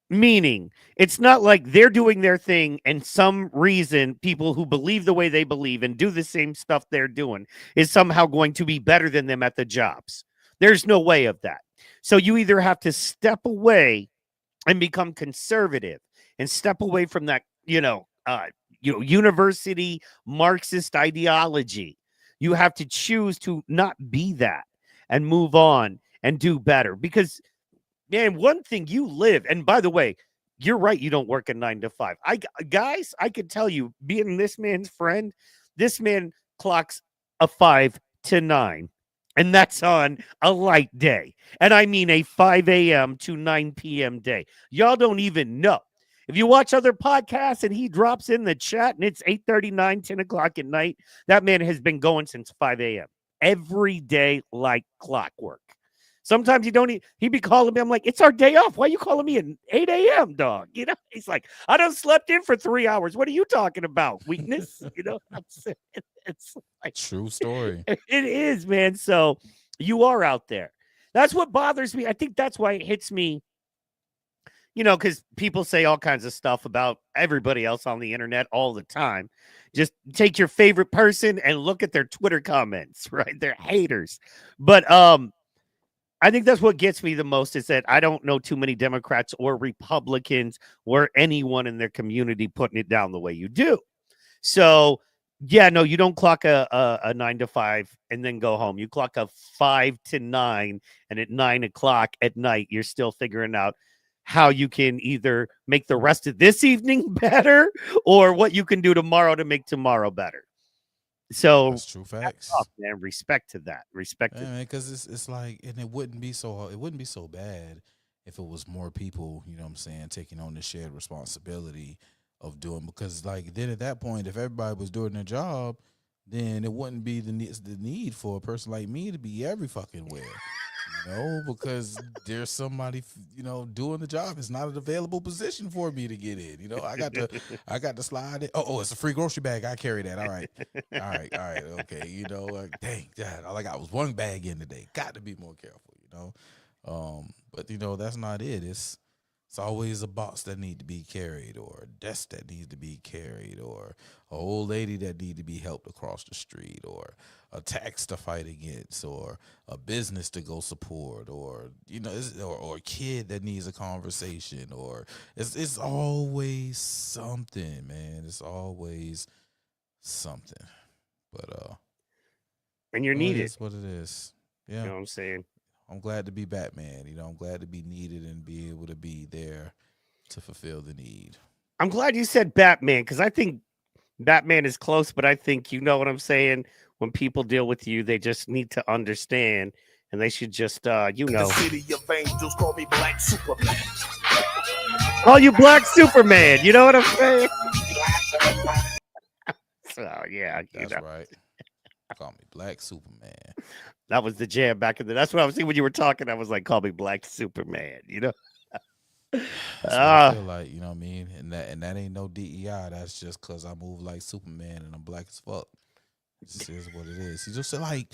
meaning it's not like they're doing their thing and some reason people who believe the way they believe and do the same stuff they're doing is somehow going to be better than them at the jobs. There's no way of that. So you either have to step away and become conservative and step away from that, university Marxist ideology. You have to choose to not be that and move on and do better. Because, man, one thing you live, and by the way, you're right, you don't work a 9 to 5. Guys, I could tell you, being this man's friend, this man clocks a 5 to 9. And that's on a light day. And I mean a 5 a.m. to 9 p.m. day. Y'all don't even know. If you watch other podcasts and he drops in the chat and it's 8:39, 10 o'clock at night, that man has been going since 5 a.m. every day like clockwork. Sometimes you don't, he be calling me. I'm like, it's our day off. Why are you calling me at 8 a.m., dog? He's like, I done slept in for 3 hours. What are you talking about? Weakness? It's like, True story. it is, man. So you are out there. That's what bothers me. I think that's why it hits me, because people say all kinds of stuff about everybody else on the internet all the time. Just take your favorite person and look at their Twitter comments, right? They're haters. But I think that's what gets me the most is that I don't know too many Democrats or Republicans or anyone in their community putting it down the way you do. So, yeah, no, you don't clock a 9 to 5 and then go home. You clock a 5 to 9, and at 9 o'clock at night, you're still figuring out how you can either make the rest of this evening better or what you can do tomorrow to make tomorrow better. So That's true facts. Man, respect to that. Respect to man, because it's like, and it wouldn't be so bad if it was more people, you know what I'm saying, taking on the shared responsibility of doing, because like then at that point, if everybody was doing their job, then it wouldn't be the need for a person like me to be every fucking where, because there's somebody, doing the job. It's not an available position for me to get in. I got to slide it. Oh, it's a free grocery bag. I carry that. All right. Okay. Dang, God, all I got was one bag in today. Got to be more careful, But that's not it. It's always a box that need to be carried, or a desk that needs to be carried, or a old lady that need to be helped across the street, or a tax to fight against, or a business to go support, or or a kid that needs a conversation, or it's always something, man. It's always something. But and you're needed. It's what it is. Yeah. You know what I'm saying? I'm glad to be Batman. I'm glad to be needed and be able to be there to fulfill the need. I'm glad you said Batman, because I think Batman is close, but I think you know what I'm saying. When people deal with you, they just need to understand, and they should just, The city of angels call me Black Superman. Call you Black Superman. You know what I'm saying? So yeah, That's right. Call me Black Superman. That was the jam back in the. That's what I was saying when you were talking. I was like, call me Black Superman. That's what I feel like, you know what I mean? And that ain't no DEI. That's just because I move like Superman and I'm black as fuck. This is what it is. You just like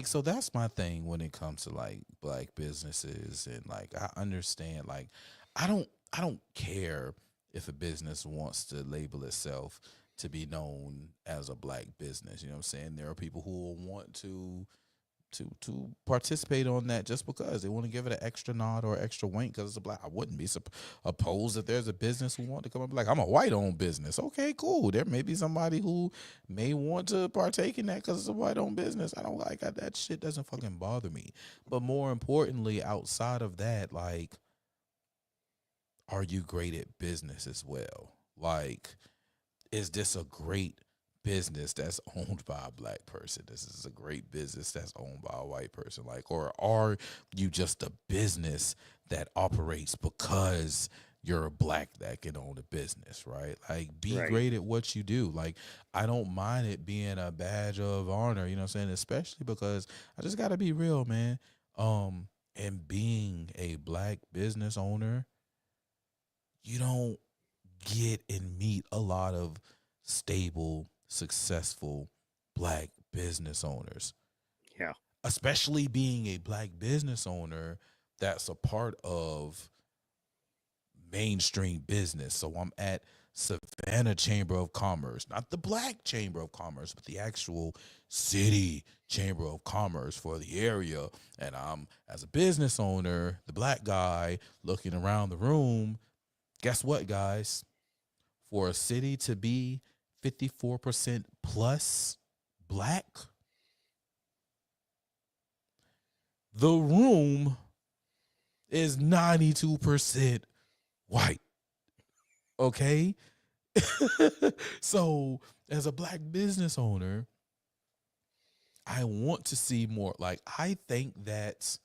so that's my thing when it comes to like black businesses, and like I understand, like I don't care if a business wants to label itself to be known as a black business. You know what I'm saying? There are people who will want to participate on that just because they want to give it an extra nod or extra wink because it's a black. I wouldn't be opposed if there's a business who want to come up and be like, I'm a white owned business. Okay, cool. There may be somebody who may want to partake in that because it's a white owned business. I don't like that shit. Doesn't fucking bother me. But more importantly, outside of that, like, are you great at business as well? Like, is this a great business that's owned by a black person? This is a great business that's owned by a white person. Like, or are you just a business that operates because you're a black that can own a business, right? Like, be great at what you do. Like, I don't mind it being a badge of honor, you know what I'm saying? Especially because I just gotta be real, man. And being a black business owner, you don't get and meet a lot of stable, successful black business owners. Yeah. Especially being a black business owner that's a part of mainstream business. So I'm at Savannah Chamber of Commerce, not the black Chamber of Commerce, but the actual city Chamber of Commerce for the area. And I'm, as a business owner, the black guy looking around the room. Guess what, guys? For a city to be 54% plus black, the room is 92% white. Okay? So, as a black business owner, I want to see more. Like, I think that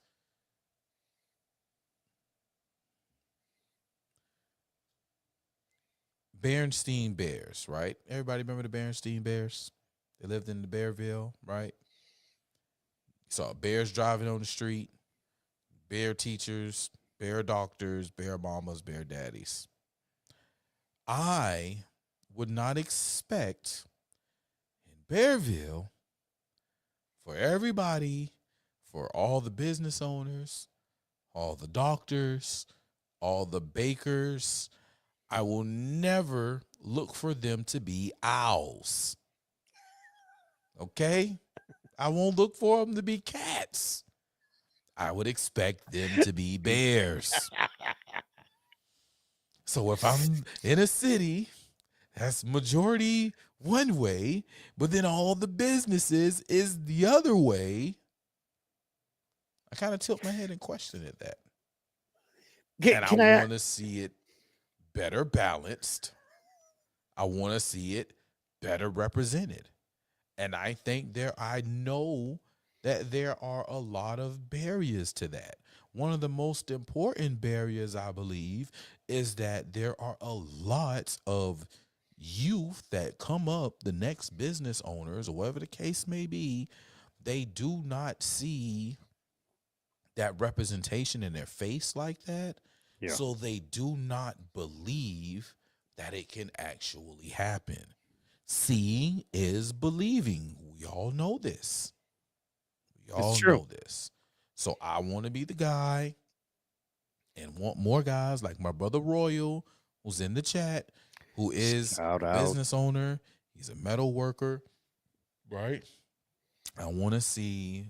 Berenstain Bears, right? Everybody remember the Berenstain Bears? They lived in the Bearville, right? Saw bears driving on the street, bear teachers, bear doctors, bear mamas, bear daddies. I would not expect in Bearville for everybody, for all the business owners, all the doctors, all the bakers, I will never look for them to be owls. Okay? I won't look for them to be cats. I would expect them to be bears. So if I'm in a city that's majority one way, but then all the businesses is the other way, I kind of tilt my head and question it that. And I want to see it better balanced. I want to see it better represented. And I know that there are a lot of barriers to that. One of the most important barriers, I believe, is that there are a lot of youth that come up, the next business owners, or whatever the case may be, they do not see that representation in their face like that. Yeah. So they do not believe that it can actually happen. Seeing is believing. We all know this. We all know this. So I want to be the guy and want more guys like my brother Royal, who's in the chat, who is a business owner. He's a metal worker, right? I want to see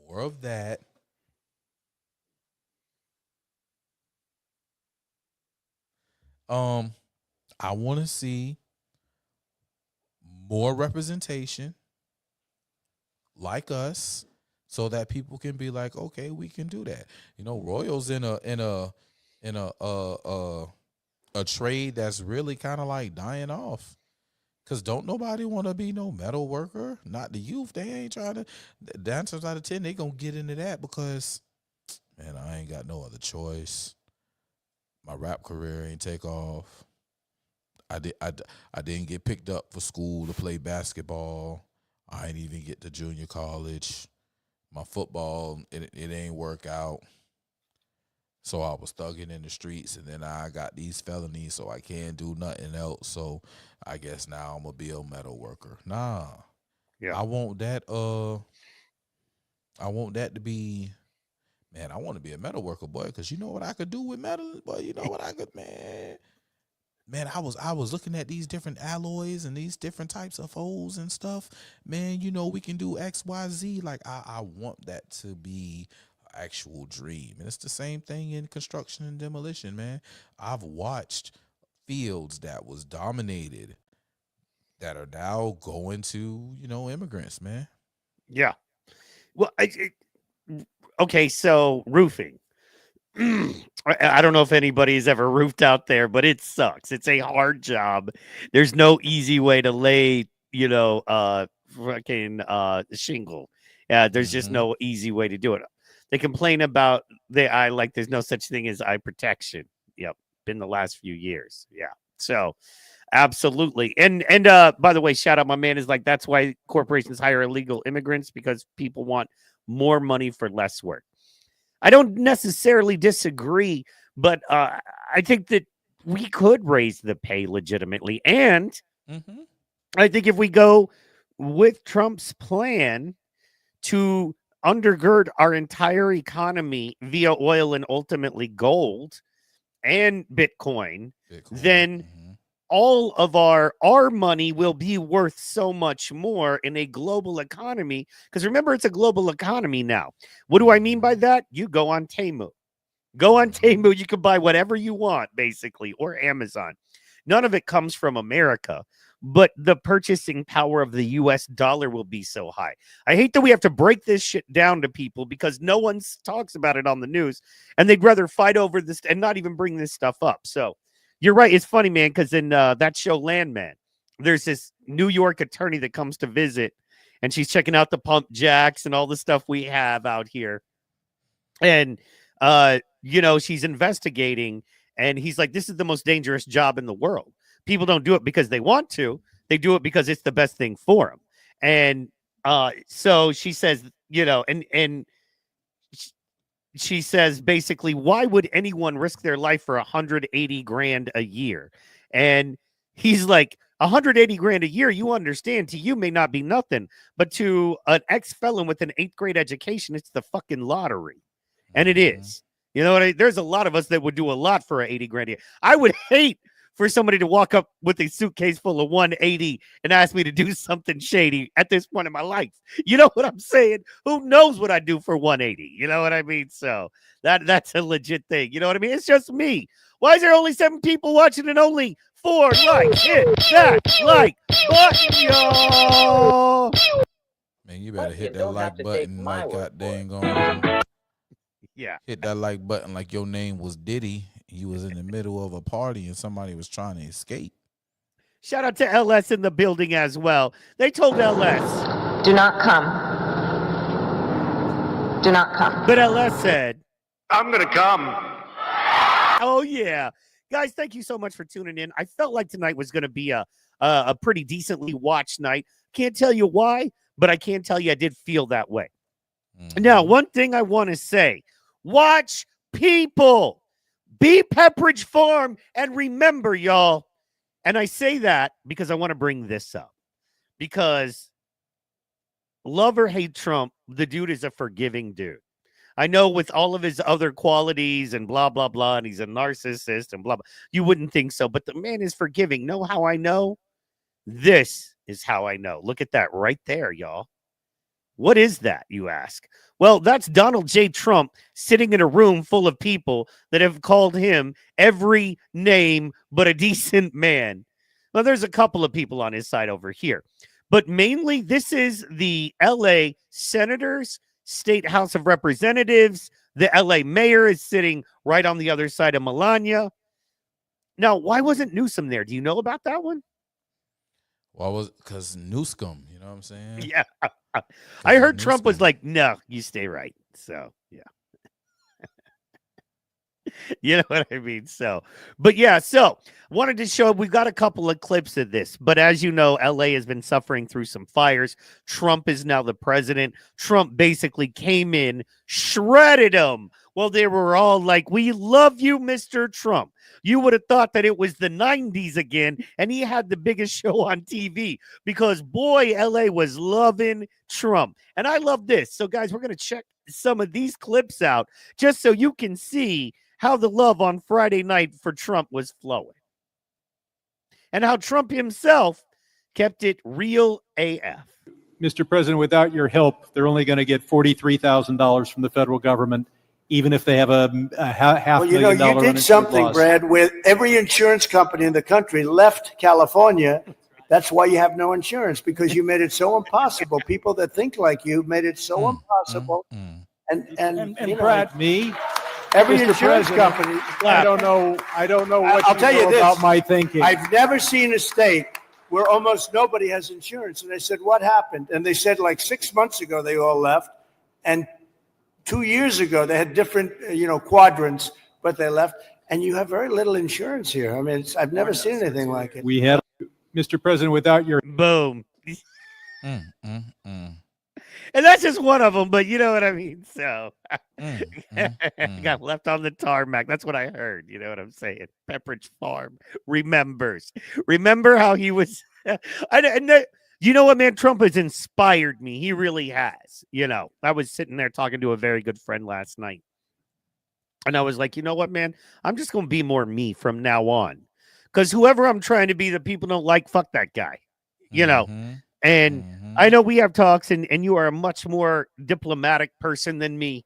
more of that. I want to see more representation like us, so that people can be like, okay, we can do that. You know, Royal's in a trade that's really kind of like dying off. Cause don't nobody want to be no metal worker. Not the youth. They ain't trying to. Dancers out of 10, they gonna get into that because, man, I ain't got no other choice. My rap career ain't take off. I didn't get picked up for school to play basketball. I ain't even get to junior college. My football, it ain't work out. So I was thugging in the streets, and then I got these felonies, so I can't do nothing else. So I guess now I'm a bill metal worker. Nah. Yeah. I want that to be, man, I want to be a metal worker, boy, because you know what I could do with metal, boy. You know what I could, man. man, I was looking at these different alloys and these different types of holes and stuff. Man, you know, we can do X, Y, Z. Like I want that to be an actual dream. And it's the same thing in construction and demolition, man. I've watched fields that was dominated that are now going to, you know, immigrants, man. Yeah. Well, okay, so roofing. I don't know if anybody's ever roofed out there, but it sucks. It's a hard job. There's no easy way to lay, you know, fucking shingle. Yeah, there's just Mhm. no easy way to do it. They complain about the eye like there's no such thing as eye protection. Yep, been the last few years. Yeah. So absolutely. And by the way, shout out my man is like that's why corporations hire illegal immigrants because people want more money for less work. I don't necessarily disagree, but I think that we could raise the pay legitimately. And Mhm. I think if we go with Trump's plan to undergird our entire economy via oil and ultimately gold and Bitcoin, Bitcoin. then Mhm. all of our money will be worth so much more in a global economy. Because remember, it's a global economy now. What do I mean by that? You go on Temu. Go on Temu. You can buy whatever you want, basically, or Amazon. None of it comes from America, but the purchasing power of the US dollar will be so high. I hate that we have to break this shit down to people because no one talks about it on the news, and they'd rather fight over this and not even bring this stuff up. So you're right. It's funny, man, because in that show Landman, there's this New York attorney that comes to visit, and she's checking out the pump jacks and all the stuff we have out here. And, you know, she's investigating, and he's like, this is the most dangerous job in the world. People don't do it because they want to. They do it because it's the best thing for them. And so she says, you know, and she says basically, why would anyone risk their life for 180 grand a year? And he's like, 180 grand a year, you understand, to you may not be nothing, but to an ex-felon with an 8th grade education, it's the fucking lottery. And it Mhm. is. You know what? There's a lot of us that would do a lot for 80 grand a year. I would hate for somebody to walk up with a suitcase full of 180 and ask me to do something shady at this point in my life. You know what I'm saying? Who knows what I do for 180? You know what I mean? So that's a legit thing. You know what I mean? It's just me. Why is there only 7 people watching and only 4 likes? Hit that like button, y'all. Man, you better But hit you that don't have like to take button my like word for it. goddamn Yeah. hit that like button like your name was Diddy. You was in the middle of a party and somebody was trying to escape. Shout out to LS in the building as well. They told LS, Do not come. Do not come. but LS said, I'm gonna come. oh, yeah. Guys, thank you so much for tuning in. I felt like tonight was going to be a pretty decently watched night. Can't tell you why, but I can tell you I did feel that way. Now, Mhm. one thing I want to say, watch people. Be Pepperidge Farm. And remember, y'all, and I say that because I want to bring this up. Because love or hate Trump, the dude is a forgiving dude. I know with all of his other qualities and blah, blah, blah, and he's a narcissist and blah, blah. You wouldn't think so, but the man is forgiving. Know how I know? This is how I know. Look at that right there, y'all. What is that, you ask? Well, that's Donald J. Trump sitting in a room full of people that have called him every name but a decent man. Well, there's a couple of people on his side over here. But mainly, this is the LA senators, State House of Representatives. The LA mayor is sitting right on the other side of Melania. Now, why wasn't Newsom there? Do you know about that one? Well, was because Newscom, you know what I'm saying? Yeah. I 'Cause of heard Trump was Newscom. like, no, you stay right. So, yeah. You know what I mean? So, but yeah, so wanted to show we've got a couple of clips of this. But as you know, LA has been suffering through some fires. Trump is now the president. Trump basically came in, shredded him. Well, they were all like, we love you, Mr. Trump. You would have thought that it was the 90s again, and he had the biggest show on TV because, boy, LA was loving Trump. And I love this. So, guys, we're going to check some of these clips out just so you can see how the love on Friday night for Trump was flowing. and how Trump himself kept it real AF. Mr. President, without your help, they're only going to get $43,000 from the federal government, even if they have a half Well, million dollar you did uninsured something, loss. Brad, where every insurance company in the country left California. That's why you have no insurance, because you made it so impossible. People that think like you made it so impossible. And you know, Brad, me, every Mr. insurance President, company. I don't know what I'll you tell you know this. about my thinking. I've never seen a state where almost nobody has insurance. And I said, what happened? And they said like 6 months ago, they all left. And 2 years ago, they had different, quadrants, but they left. And you have very little insurance here. I mean, I've never seen anything like it. We had, Mr. President, without your Boom. And that's just one of them, but you know what I mean? So got left on the tarmac. That's what I heard. You know what I'm saying? Pepperidge Farm remembers. Remember how he was. You know what, man? Trump has inspired me. He really has. I was sitting there talking to a very good friend last night. And I was like, you know what, man? I'm just going to be more me from now on. Because whoever I'm trying to be that people don't like, fuck that guy. And I know we have talks, and you are a much more diplomatic person than me.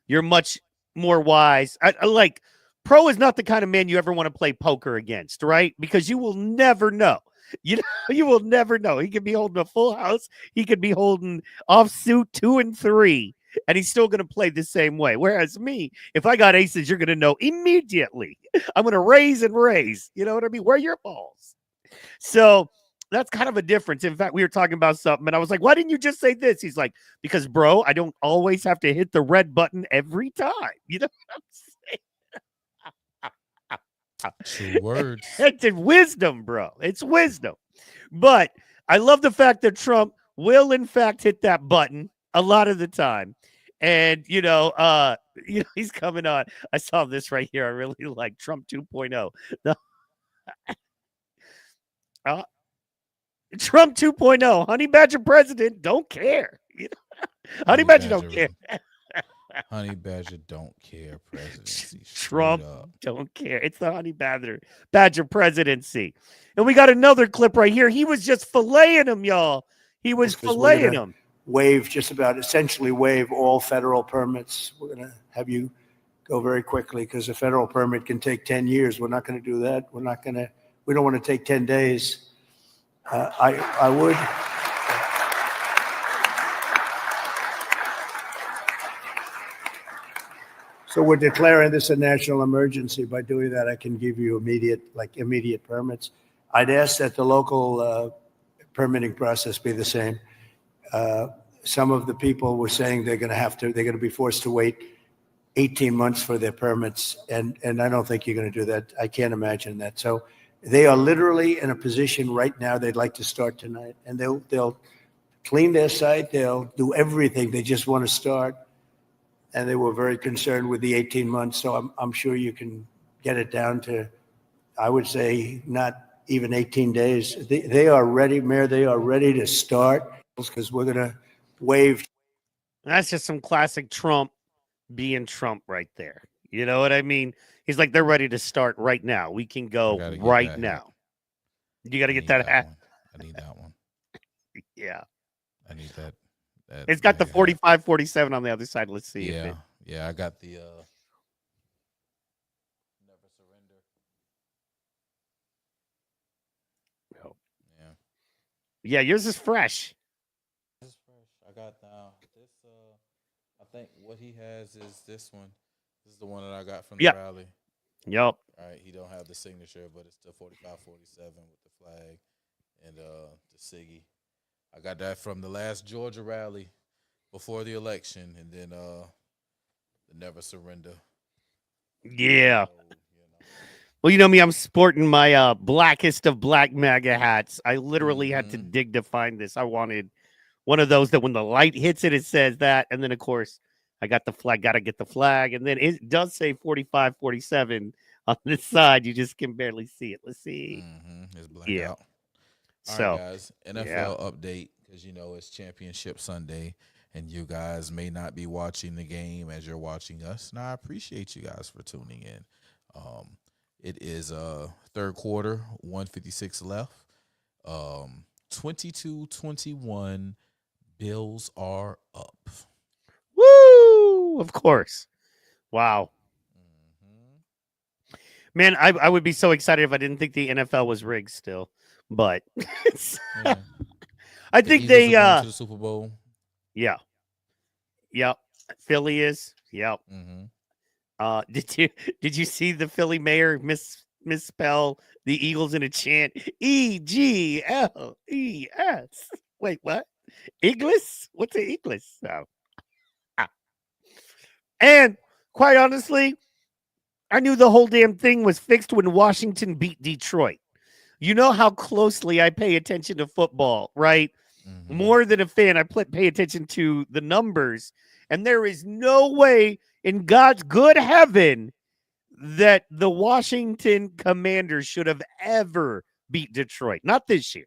You're much more wise. I like Pro is not the kind of man you ever want to play poker against, right? Because you will never know. You will never know. He could be holding a full house. He could be holding offsuit 2 and 3, and he's still going to play the same way. Whereas me, if I got aces, you're going to know immediately. I'm going to raise and raise. You know what I mean? Where are your balls? So that's kind of a difference. In fact, we were talking about something, and I was like, why didn't you just say this? He's like, because, bro, I don't always have to hit the red button every time. You know what I'm saying? True words. It's wisdom, bro. It's wisdom. But I love the fact that Trump will, in fact, hit that button a lot of the time. And, he's coming on. I saw this right here. I really like Trump 2.0. Trump 2.0, Honey Badger president don't care. Honey Badger don't care. Honey Badger don't care presidency. Trump don't care. It's the Honey Badger presidency. And we got another clip right here. He was just filleting him, y'all. He was filleting him. Essentially waive all federal permits. We're going to have you go very quickly because a federal permit can take 10 years. We're not going to do that. We don't want to take 10 days. I would. So we're declaring this a national emergency. By doing that, I can give you immediate permits. I'd ask that the local permitting process be the same. Some of the people were saying they're going to be forced to wait 18 months for their permits, and I don't think you're going to do that. I can't imagine that. So they are literally in a position right now. They'd like to start tonight, and they'll clean their site. They'll do everything. They just want to start, and they were very concerned with the 18 months. So I'm sure you can get it down to, I would say, not even 18 days. They are ready, Mayor. They are ready to start because we're going to waive. That's just some classic Trump being Trump right there. You know what I mean? He's like, they're ready to start right now. We can go right now. You got to get that hat. I need that one. Yeah. I need that. It's got the 45, 47 on the other side. Let's see. Yeah, I got the Never Surrender. Oh. Yeah, yours is fresh. This is fresh. I got now this. I think what he has is this one. This is the one that I got from the rally. Yep. All right, he don't have the signature, but it's the 45-47 with the flag and the Siggy. I got that from the last Georgia rally before the election, and then the Never Surrender. Yeah. So, well, you know me, I'm sporting my blackest of black MAGA hats. I literally had to dig to find this. I wanted one of those that when the light hits it, it says that. And then, of course, I got the flag, got to get the flag. And then it does say 45-47 on this side. You just can barely see it. Let's see. It's blacked out. All right, guys, NFL update, because, it's Championship Sunday, and you guys may not be watching the game as you're watching us. And I appreciate you guys for tuning in. It is third quarter, 156 left. 22-21. Bills are up. Woo! Of course. Wow. Man, I would be so excited if I didn't think the NFL was rigged still. But Yeah. I The think Eagles they are going to the Super Bowl. yeah. Yep. Philly is. Yep. Did you see the Philly mayor misspell the Eagles in a chant? EGLES. Wait, what? Eagles? What's an Eagles? Oh. And quite honestly, I knew the whole damn thing was fixed when Washington beat Detroit. You know how closely I pay attention to football, right? More than a fan, I pay attention to the numbers. And there is no way in God's good heaven that the Washington Commanders should have ever beat Detroit. Not this year.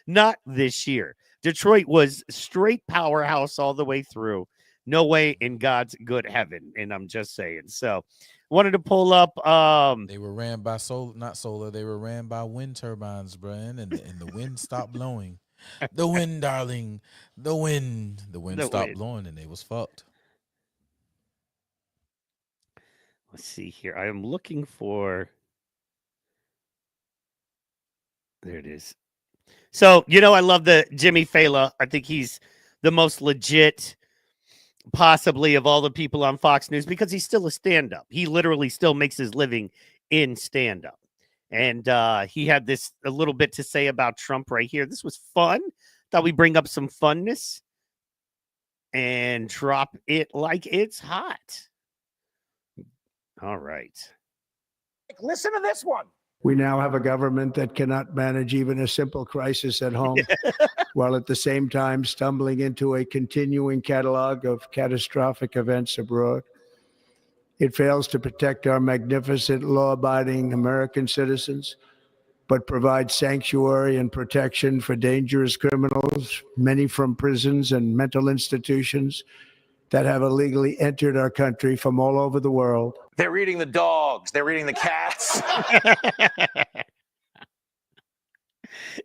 Not this year. Detroit was straight powerhouse all the way through. No way in God's good heaven. And I'm just saying. So wanted to pull up. They were ran by not solar. They were ran by wind turbines, Brian, and the wind stopped blowing. The wind, darling. The wind stopped blowing, and they was fucked. Let's see here. I am looking for. There it is. So, I love the Jimmy Fallon. I think he's the most legit, possibly, of all the people on Fox News because he's still a stand-up. He literally still makes his living in stand-up. And he had a little bit to say about Trump right here. This was fun. Thought we'd bring up some funness and drop it like it's hot. All right. Listen to this one. We now have a government that cannot manage even a simple crisis at home, while at the same time stumbling into a continuing catalog of catastrophic events abroad. It fails to protect our magnificent, law-abiding American citizens, but provides sanctuary and protection for dangerous criminals, many from prisons and mental institutions that have illegally entered our country from all over the world. They're eating the dogs. They're eating the cats.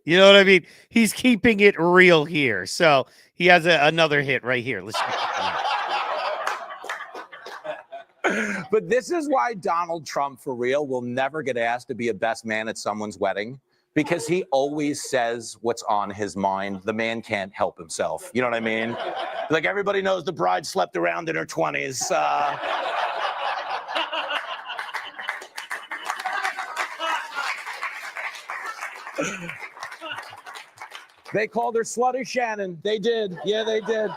You know what I mean? He's keeping it real here. So he has another hit right here. Let's But this is why Donald Trump, for real, will never get asked to be a best man at someone's wedding, because he always says what's on his mind. The man can't help himself. You know what I mean? Like, everybody knows the bride slept around in her 20s. They called her Slutty Shannon. They did. Yeah, they did.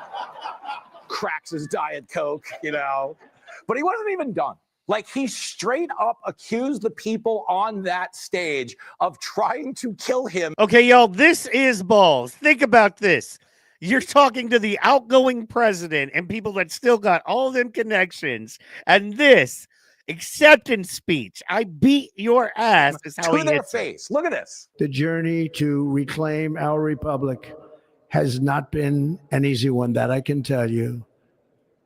Cracks his Diet Coke, But he wasn't even done. Like, he straight up accused the people on that stage of trying to kill him. Okay, y'all, this is balls. Think about this. You're talking to the outgoing president and people that still got all them connections. And this acceptance speech, I beat your ass, is how to he their hits face. Look at this. The journey to reclaim our republic has not been an easy one, that I can tell you.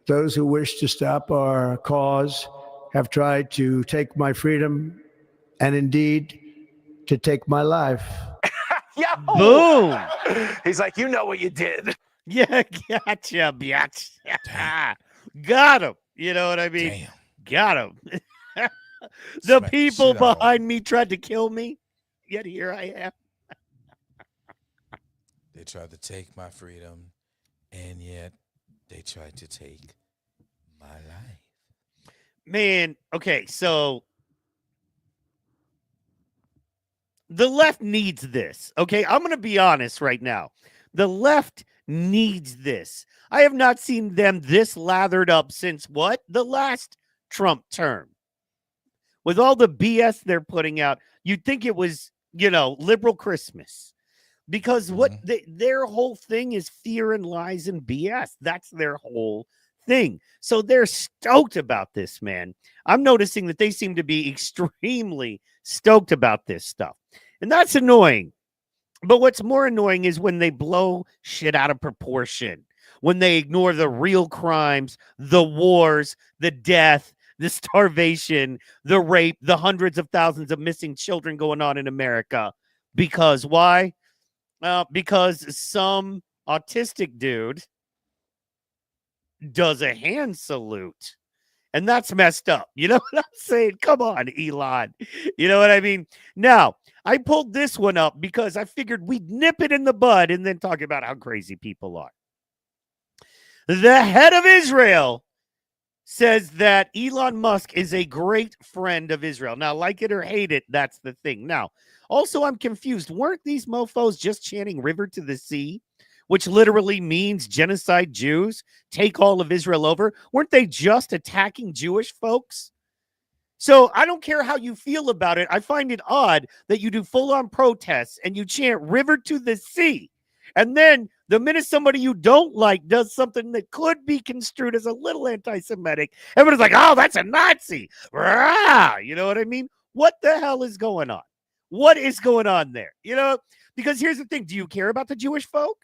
Those who wish to stop our cause have tried to take my freedom and indeed to take my life. Yo! Boom. He's like, you know what you did. Yeah, gotcha, bitch. Got him. You know what I mean? Damn. Got him. The Smack the people shit out of behind me tried to kill me, yet here I am. They tried to take my freedom, and yet they tried to take my life. Man, okay, so the left needs this, okay? I'm going to be honest right now. The left needs this. I have not seen them this lathered up since what? The last Trump term. With all the BS they're putting out, you'd think it was, liberal Christmas. Because what their whole thing is fear and lies and BS. That's their whole thing. So they're stoked about this, man. I'm noticing that they seem to be extremely stoked about this stuff. And that's annoying. But what's more annoying is when they blow shit out of proportion, when they ignore the real crimes, the wars, the death, the starvation, the rape, the hundreds of thousands of missing children going on in America. Because why? Because some autistic dude does a hand salute. And that's messed up. You know what I'm saying? Come on, Elon. You know what I mean? Now, I pulled this one up because I figured we'd nip it in the bud and then talk about how crazy people are. The head of Israel says that Elon Musk is a great friend of Israel. Now, like it or hate it, that's the thing. Now, also, I'm confused. Weren't these mofos just chanting river to the sea, which literally means genocide Jews, take all of Israel over? Weren't they just attacking Jewish folks? So I don't care how you feel about it. I find it odd that you do full-on protests and you chant river to the sea. And then the minute somebody you don't like does something that could be construed as a little anti-Semitic, everybody's like, oh, that's a Nazi. Rah! You know what I mean? What the hell is going on? What is going on there? You know, because here's the thing. Do you care about the Jewish folk?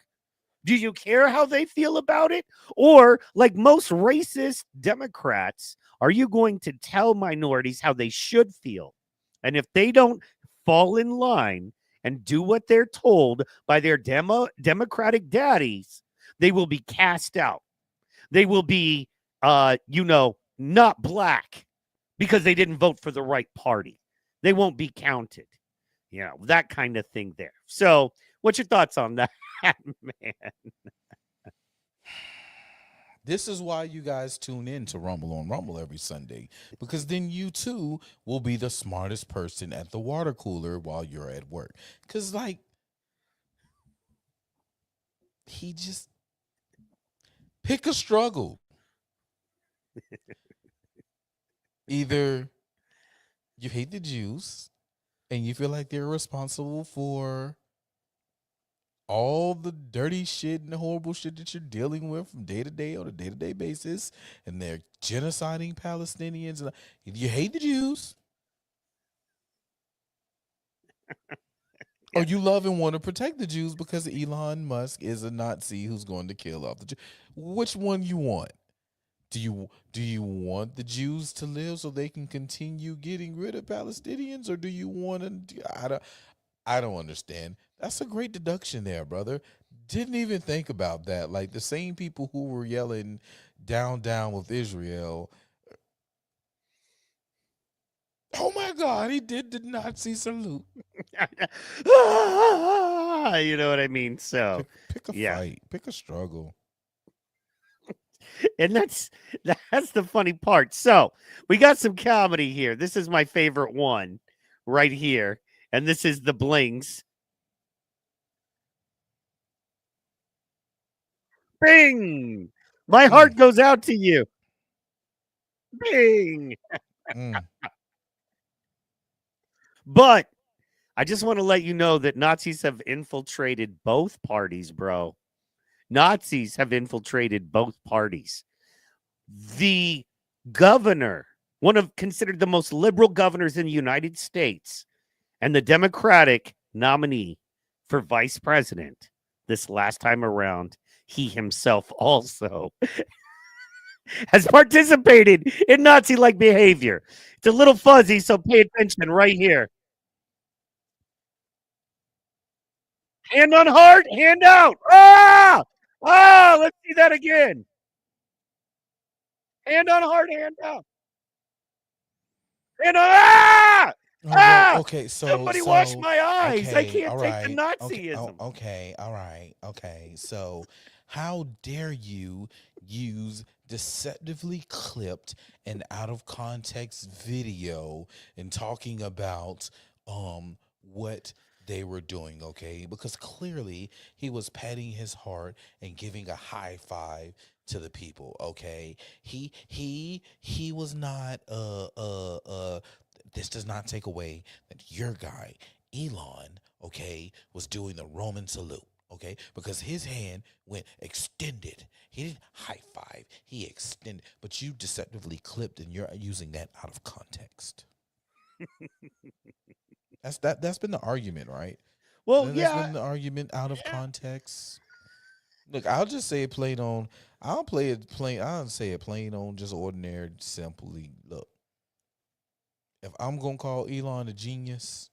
Do you care how they feel about it? Or, like most racist Democrats, are you going to tell minorities how they should feel? And if they don't fall in line and do what they're told by their Democratic daddies, they will be cast out. They will be, not black because they didn't vote for the right party. They won't be counted. You know, that kind of thing there. So what's your thoughts on that, man? This is why you guys tune in to Rumble on Rumble every Sunday, because then you too will be the smartest person at the water cooler while you're at work. Because, like, he just pick a struggle. Either you hate the Jews and you feel like they're responsible for all the dirty shit and the horrible shit that you're dealing with from day to day on a day-to-day basis, and they're genociding Palestinians. You hate the Jews, or you love and want to protect the Jews because Elon Musk is a Nazi who's going to kill off the Jews. Which one you want? Do you want the Jews to live so they can continue getting rid of Palestinians, or do you want to? I don't understand. That's a great deduction there, brother. Didn't even think about that. Like, the same people who were yelling down with Israel. Oh my God, he did the Nazi salute. You know what I mean? So pick a fight, pick a struggle. And that's the funny part. So we got some comedy here. This is my favorite one right here. And this is the blings. Bing! My heart goes out to you. Bing! But I just want to let you know that Nazis have infiltrated both parties, bro. Nazis have infiltrated both parties. The governor, considered the most liberal governors in the United States, and the Democratic nominee for vice president this last time around, he himself also has participated in Nazi-like behavior. It's a little fuzzy, so pay attention right here. Hand on heart, hand out. Ah! Ah! Let's see that again. Hand on heart, hand out. Hand on. Ah! Well, okay, somebody wash my eyes. I can't take the Nazism. Okay, all right. So, how dare you use deceptively clipped and out of context video and talking about what they were doing, okay? Because clearly he was patting his heart and giving a high five to the people, okay? He was not this does not take away that your guy, Elon, okay, was doing the Roman salute, okay? Because his hand went extended. He didn't high five, he extended. But you deceptively clipped and you're using that out of context. That's been the argument, right? Well, that's been the argument out of context. Look, I'll just say it played on I'll play it plain. I'll say it plain on just ordinary, simply. Look, if I'm gonna call Elon a genius,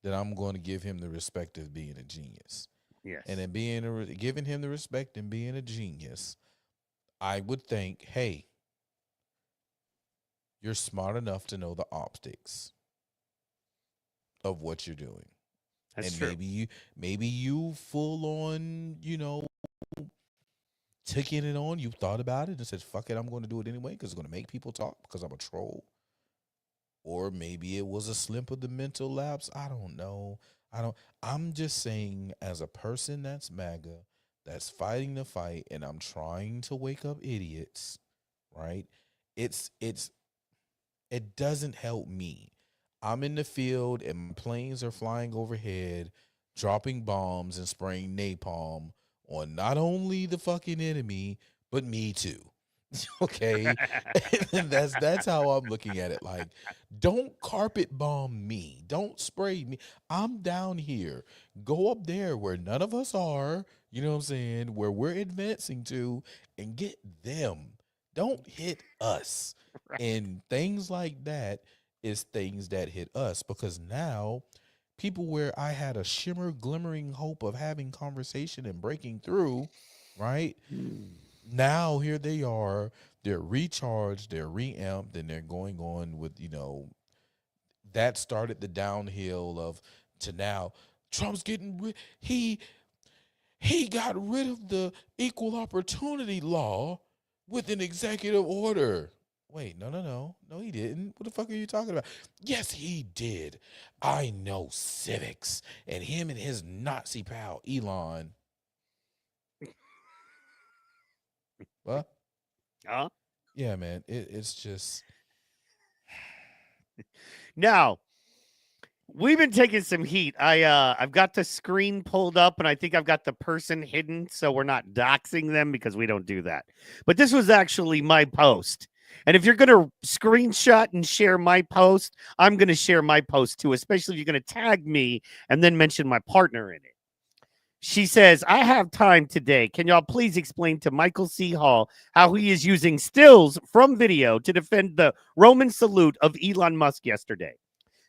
then I'm going to give him the respect of being a genius. Yes. And then giving him the respect and being a genius, I would think, hey, you're smart enough to know the optics of what you're doing. That's and true. maybe you full on, taking it on. You thought about it and said, fuck it, I'm going to do it anyway because it's going to make people talk because I'm a troll. Or maybe it was a slip of the mental lapse. I don't know. I'm just saying, as a person that's MAGA, that's fighting the fight, and I'm trying to wake up idiots, right? It doesn't help me. I'm in the field and planes are flying overhead, dropping bombs and spraying napalm on not only the fucking enemy, but me too. Okay. And that's how I'm looking at it. Like, don't carpet bomb me. Don't spray me. I'm down here. Go up there where none of us are, you know what I'm saying, where we're advancing to, and get them. Don't hit us. Right. And things like that is things that hit us, because now people where I had a glimmering hope of having conversation and breaking through, right? Now here they are, they're recharged, they're reamped, and they're going on with, that started the downhill of to now Trump's getting he got rid of the equal opportunity law with an executive order. Wait, no, he didn't. What the fuck are you talking about? Yes, he did. I know civics, and him and his Nazi pal Elon. What? Huh? Yeah, man. It's just Now, we've been taking some heat. I've got the screen pulled up, and I think I've got the person hidden, so we're not doxing them because we don't do that. But this was actually my post. And if you're going to screenshot and share my post, I'm going to share my post too, especially if you're going to tag me and then mention my partner in it. She says, I have time today. Can y'all please explain to Michael C. Hall how he is using stills from video to defend the Roman salute of Elon Musk yesterday?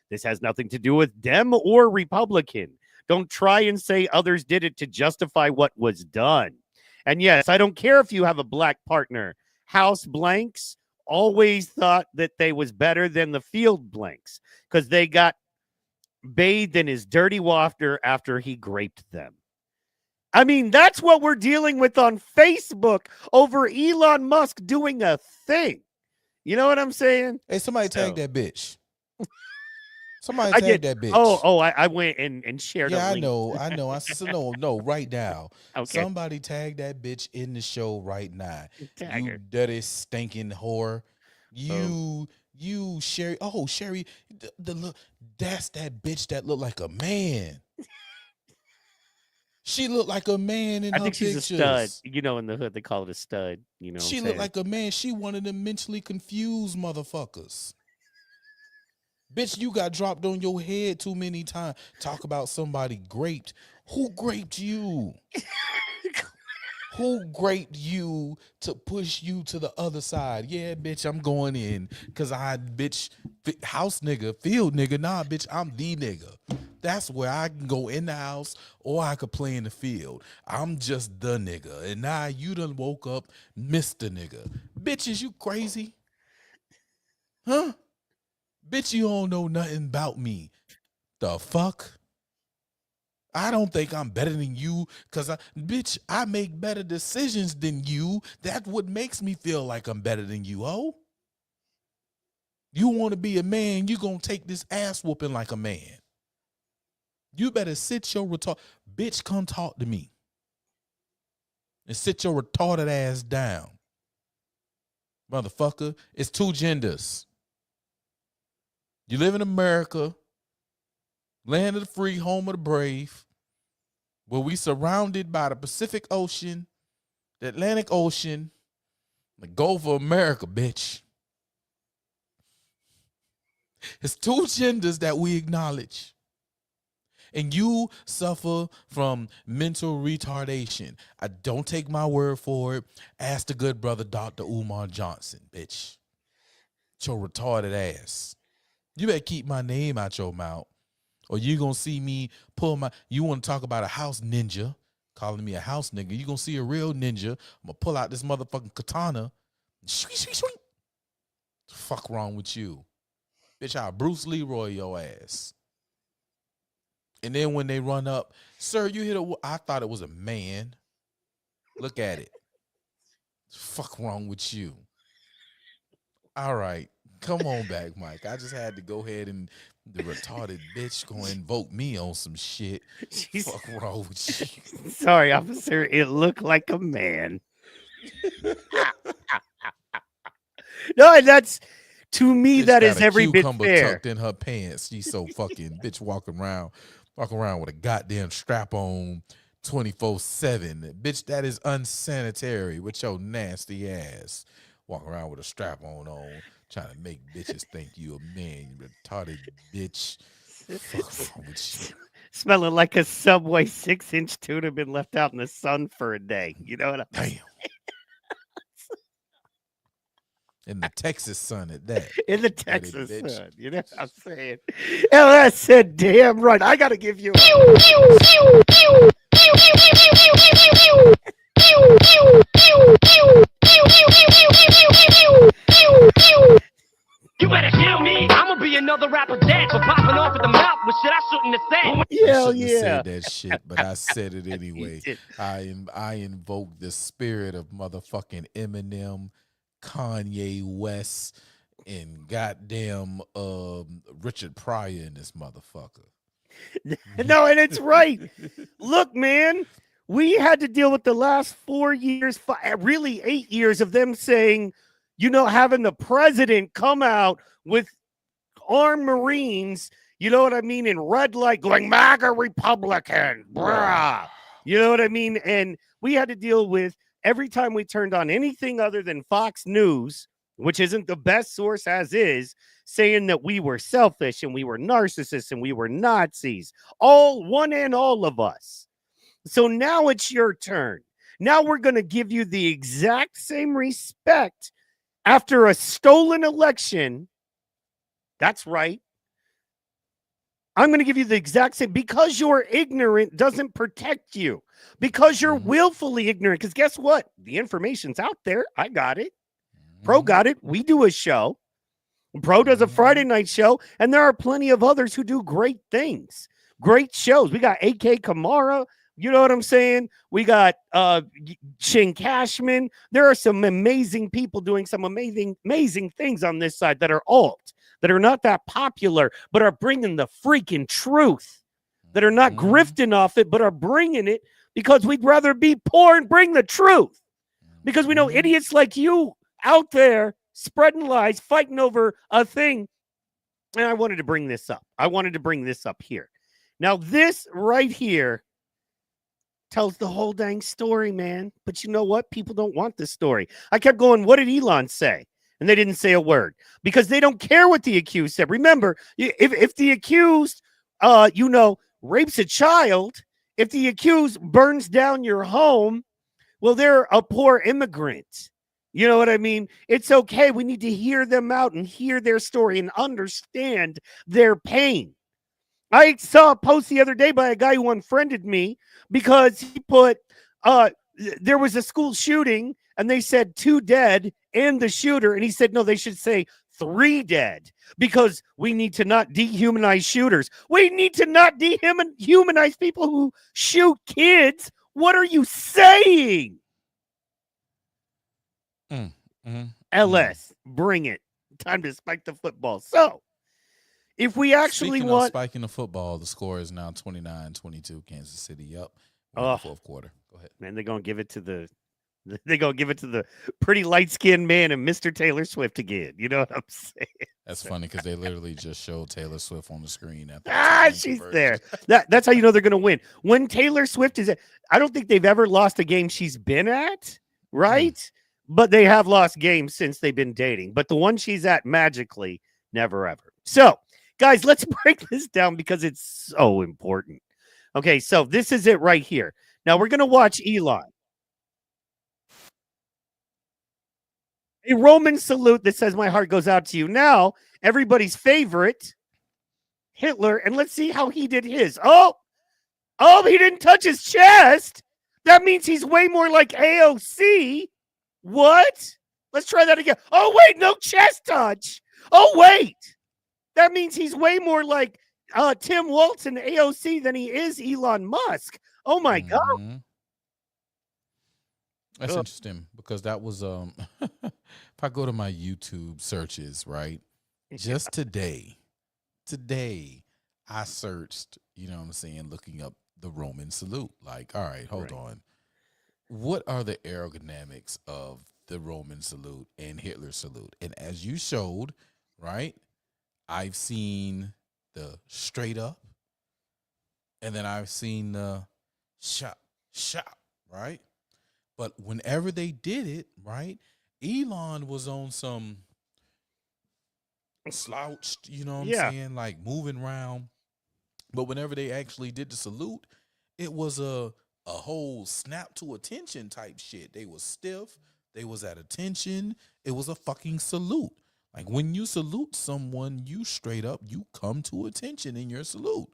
This has nothing to do with Dem or Republican. Don't try and say others did it to justify what was done. And yes, I don't care if you have a black partner. House blanks always thought that they was better than the field blanks because they got bathed in his dirty water after he graped them. I mean, that's what we're dealing with on Facebook over Elon Musk doing a thing. You know what I'm saying? hey, somebody tag that bitch. Somebody I tag did. that bitch. I went and shared Yeah, a I link. know. I said no, right now. Okay. Somebody tag that bitch in the show right now. Tag You her. dirty stinking whore. You Sherry. Oh, Sherry, the look. That's that bitch that looked like a man. She looked like a man in I her think she's pictures. a stud. You know, in the hood, they call it a stud. You know, She looked like a man. She one of them mentally confused motherfuckers. Bitch, you got dropped on your head too many times. Talk about somebody graped. Who graped you? Who graped you to push you to the other side? Yeah, bitch, I'm going in. Cause house nigga, field nigga. Nah, bitch, I'm the nigga. That's where I can go in the house or I could play in the field. I'm just the nigga. And now you done woke up Mr. Nigga. Bitch, is you crazy? Huh? Bitch, you don't know nothing about me. The fuck? I don't think I'm better than you because I make better decisions than you. That's what makes me feel like I'm better than you, ho. You want to be a man, you going to take this ass whooping like a man. You better sit your bitch, come talk to me. And sit your retarded ass down. Motherfucker, it's two genders. You live in America, land of the free, home of the brave, where we surrounded by the Pacific Ocean, the Atlantic Ocean, the Gulf of America, bitch. It's two genders that we acknowledge. And you suffer from mental retardation. I don't take my word for it. Ask the good brother, Dr. Umar Johnson, bitch. Your retarded ass. You better keep my name out your mouth, or you going to see me pull my, you want to talk about a house ninja, calling me a house nigga. You going to see a real ninja. I'm going to pull out this motherfucking katana. Fuck wrong with you? Bitch, I'll Bruce Leroy your ass. And then when they run up, sir, you hit a, I thought it was a man. Look at it. Fuck wrong with you? All right. Come on back, Mike. I just had to go ahead and the retarded bitch gonna invoke me on some shit. Fuck wrong with you? Sorry, officer. It looked like a man. No, and that's, to me, Bitch that got is a every bit cucumber fair. tucked in her pants. She's so fucking bitch walking around with a goddamn strap on 24/7. Bitch, that is unsanitary with your nasty ass. Walking around with a strap on, trying to make bitches think you a man, you retarded bitch. Fuck wrong with you? Smelling like a Subway 6-inch tuna been left out in the sun for a day. You know what I'm Damn. In the Texas sun at that. in the Got it, Texas bitch. sun? You know what I'm saying? LS said, damn right. I got to give you You better kill me. I'ma be another rapper dead for popping off at the mouth with shit I shouldn't have said. Hell I shouldn't have yeah. said that shit, but I said it anyway. did. I invoke the spirit of motherfucking Eminem, Kanye West, and goddamn Richard Pryor in this motherfucker. No, and it's right. Look, man, we had to deal with the last 4 years, really 8 years of them saying, you know, having the president come out with armed Marines, you know what I mean, in red light going, MAGA Republican, brah. You know what I mean? And we had to deal with every time we turned on anything other than Fox News, which isn't the best source as is, saying that we were selfish and we were narcissists and we were Nazis, all one and all of us. So now it's your turn. Now we're going to give you the exact same respect after a stolen election. That's right. I'm going to give you the exact same, because you're ignorant doesn't protect you, because you're willfully ignorant. Because guess what? The information's out there. I got it. Pro got it. We do a show. Pro does a Friday night show, and there are plenty of others who do great things, great shows. We got AK Kamara. You know what I'm saying? We got Shane Cashman. There are some amazing people doing some amazing things on this side that are alt, that are not that popular, but are bringing the freaking truth, that are not grifting off it, but are bringing it because we'd rather be poor and bring the truth. Because we know idiots like you out there spreading lies, fighting over a thing. And I wanted to bring this up. I wanted to bring this up here. Now, this right here tells the whole dang story, man. But you know what? People don't want this story. I kept going, what did Elon say? And they didn't say a word because they don't care what the accused said. Remember, if the accused, rapes a child, if the accused burns down your home, well, they're a poor immigrant. You know what I mean? It's okay. We need to hear them out and hear their story and understand their pain. I saw a post the other day by a guy who unfriended me because he put, there was a school shooting and they said 2 dead and the shooter. And he said, no, they should say 3 dead because we need to not dehumanize shooters. We need to not dehumanize people who shoot kids. What are you saying? LS, bring it. Time to spike the football. So, if we actually Speaking want... of spiking the football, the score is now 29-22, Kansas City up. The fourth quarter. Go ahead. Man, they're going to give it to the pretty light-skinned man and Mr. Taylor Swift again. You know what I'm saying? That's funny because they literally just showed Taylor Swift on the screen. She's there. That's how you know they're going to win. When Taylor Swift is I don't think they've ever lost a game she's been at, right? But they have lost games since they've been dating. But the one she's at magically, never ever. So, Guys, let's break this down because it's so important. Okay, so this is it right here. Now we're going to watch Elon. A Roman salute that says, "My heart goes out to you." Now, everybody's favorite, Hitler, and let's see how he did his. Oh, he didn't touch his chest. That means he's way more like AOC. What? Let's try that again. Oh, wait, no chest touch. Oh, wait. That means he's way more like Tim Walz and AOC than he is Elon Musk. Oh, my God. Mhm. That's Ugh. interesting because that was if I go to my YouTube searches, right? Just today I searched, you know what I'm saying, looking up the Roman salute. Like, all right, hold on. What are the aerodynamics of the Roman salute and Hitler salute? And as you showed, right, I've seen the straight up, and then I've seen the shot, right? But whenever they did it, right, Elon was on some slouched, you know what I'm saying, like moving around. But whenever they actually did the salute, it was a whole snap to attention type shit. They was stiff. They was at attention. It was a fucking salute. Like when you salute someone, you straight up, you come to attention in your salute.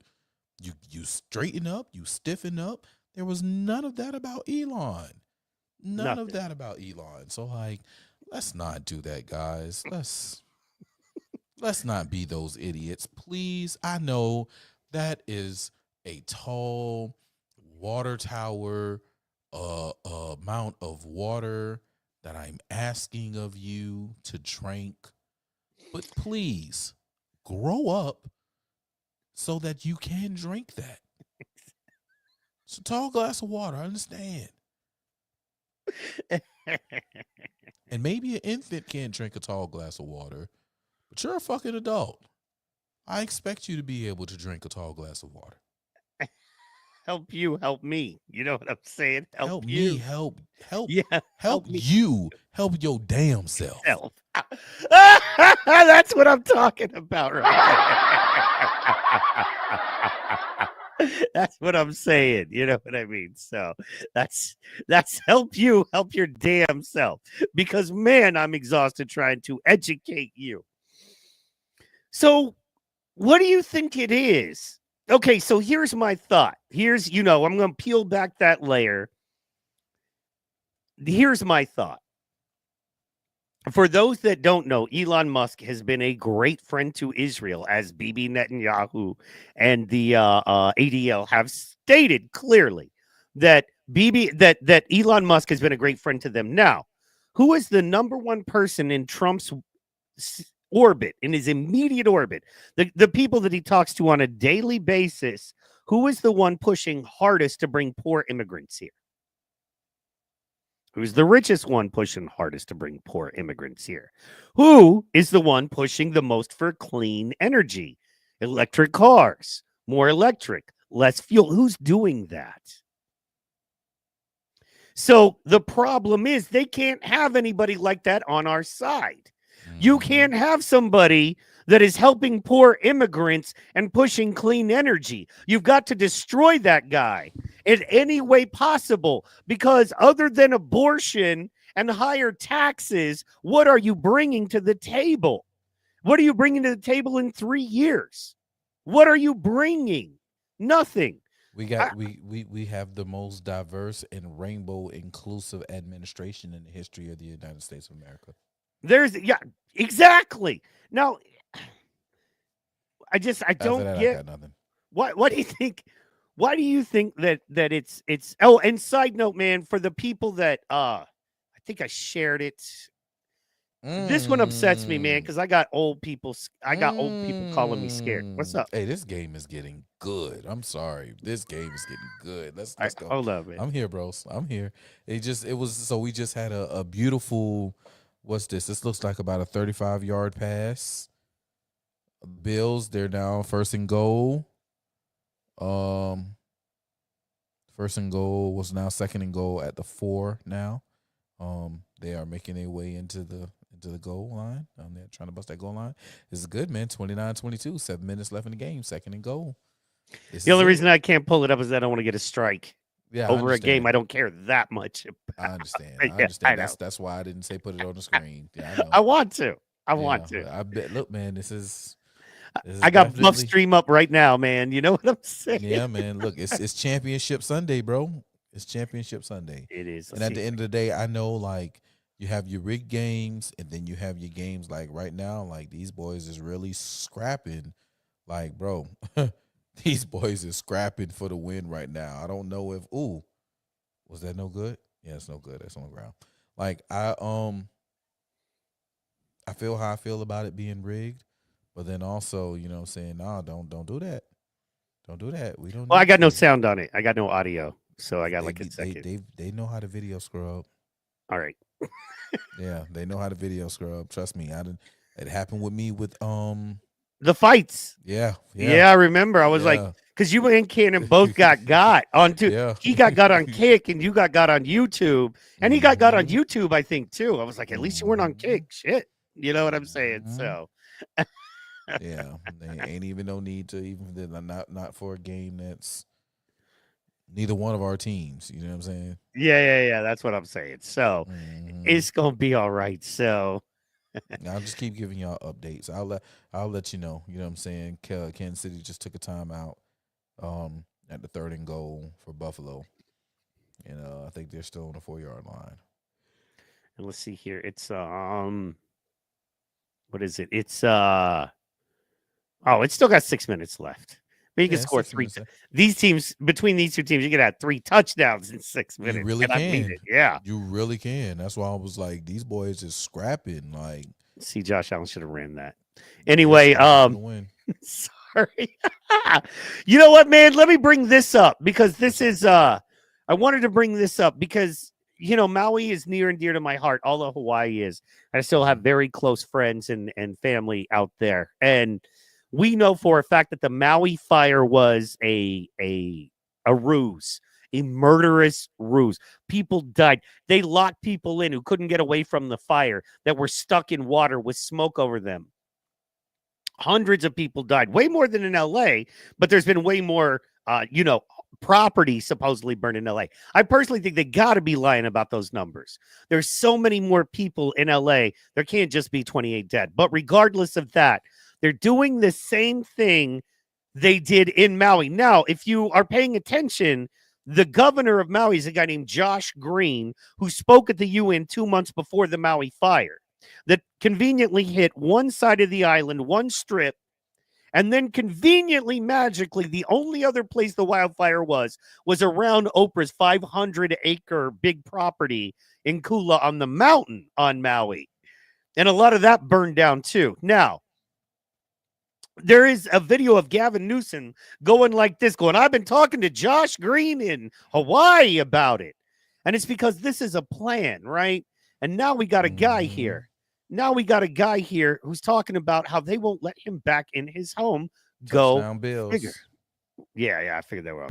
You straighten up, you stiffen up. There was none of that about Elon. None of that about Elon. So like, let's not do that, guys. Let's not be those idiots, please. I know that is a tall water tower amount of water that I'm asking of you to drink, but please grow up so that you can drink that. It's a tall glass of water, I understand. And maybe an infant can't drink a tall glass of water, but you're a fucking adult. I expect you to be able to drink a tall glass of water. Help you, help me. You know what I'm saying? Help you. me, help me. you, help your damn self. That's what I'm talking about, right? That's what I'm saying. You know what I mean? So that's help you, help your damn self. Because man, I'm exhausted trying to educate you. So what do you think it is? Okay, so here's my thought. Here's, I'm going to peel back that layer. Here's my thought. For those that don't know, Elon Musk has been a great friend to Israel, as Bibi Netanyahu and the ADL have stated clearly that Elon Musk has been a great friend to them. Now, who is the number one person in Trump's orbit, in his immediate orbit, the people that he talks to on a daily basis? Who is the one pushing hardest to bring poor immigrants here? Who's the richest one pushing hardest to bring poor immigrants here? Who is the one pushing the most for clean energy? Electric cars, more electric, less fuel. Who's doing that? So the problem is they can't have anybody like that on our side. You can't have somebody that is helping poor immigrants and pushing clean energy. You've got to destroy that guy in any way possible, because other than abortion and higher taxes, what are you bringing to the table? What are you bringing to the table in 3 years? What are you bringing? Nothing. We got we have the most diverse and rainbow inclusive administration in the history of the United States of America. Exactly. Now, I don't get. I got nothing. What do you think? Why do you think that it's? Oh, and side note, man, for the people that I think I shared it. This one upsets me, man, because I got old people. I got old people calling me scared. What's up? Hey, this game is getting good. I'm sorry, this game is getting good. Let's go. Hold up, man. I'm here, bros. I'm here. We just had a beautiful. What's this? This looks like about a 35-yard pass. Bills, they're now first and goal. First and goal was now second and goal at the 4 now. They are making their way into the into the goal line. Down there trying to bust that goal line. This is good, man. 29-22, 7 minutes left in the game, second and goal. The only reason I can't pull it up is that I don't want to get a strike over a game I don't care that much about. I understand. Yeah, I understand. I know. That's why I didn't say put it on the screen. Yeah, I know. I want to. I want to. I bet. Look, man, this is I got Buff definitely- Stream up right now, man. You know what I'm saying? Yeah, man. Look, it's Championship Sunday, bro. It's Championship Sunday. It is. And at the end of the day, I know like you have your rigged games, and then you have your games like right now. Like these boys is really scrapping. Like, bro, these boys is scrapping for the win right now. I don't know if was that no good? Yeah, it's no good. That's on the ground. Like I feel how I feel about it being rigged, but then also, you know what I'm saying, nah, don't do that. Don't do that. We don't Well, I need got no to. sound on it. I got no audio. So I got like a They- second. They know how to video scrub. All right. Yeah, they know how to video scrub. Trust me. It happened with me with The fights. yeah. Yeah, I remember. I was like, because you and Cannon both got onto. Yeah. He got on Kick, and you got on YouTube, and he got on YouTube, I think too. I was like, at least you weren't on Kick. Shit, you know what I'm saying? Mhm. So Yeah. They ain't even no need to even not for a game that's neither one of our teams. You know what I'm saying? yeah, that's what I'm saying. So Mhm. it's gonna be all right. So I'll just keep giving y'all updates. I'll let you know. You know what I'm saying? Kansas City just took a timeout at the 3rd and goal for Buffalo. And I think they're still on the 4-yard line. and let's see here. It's what is it? It's it's still got 6 minutes left. But you can Yeah, score 6 three. minutes left. These teams, between these two teams, you can have 3 touchdowns in 6 minutes. You really and I mean can. it. Yeah. You really can. That's why I was like, these boys is scrapping. Like, See, Josh Allen should have ran that. Anyway, win. sorry. You know what, man? Let me bring this up because this is I wanted to bring this up because Maui is near and dear to my heart. Although Hawaii is. I still have very close friends and family out there. And we know for a fact that the Maui fire was a ruse, a murderous ruse. People died. They locked people in who couldn't get away from the fire, that were stuck in water with smoke over them. Hundreds of people died, way more than in LA, but there's been way more, property supposedly burned in LA. I personally think they got to be lying about those numbers. There's so many more people in LA. There can't just be 28 dead. But regardless of that, they're doing the same thing they did in Maui. Now, if you are paying attention, the governor of Maui is a guy named Josh Green, who spoke at the UN 2 months before the Maui fire, that conveniently hit one side of the island, one strip, and then conveniently, magically, the only other place the wildfire was around Oprah's 500-acre big property in Kula on the mountain on Maui. And a lot of that burned down too. Now, there is a video of Gavin Newsom going like this, going, I've been talking to Josh Green in Hawaii about it. And it's because this is a plan, right? And now we got a guy here. Now we got a guy here who's talking about how they won't let him back in his home. Touchdown Bills. Figure. Yeah, I figured that out.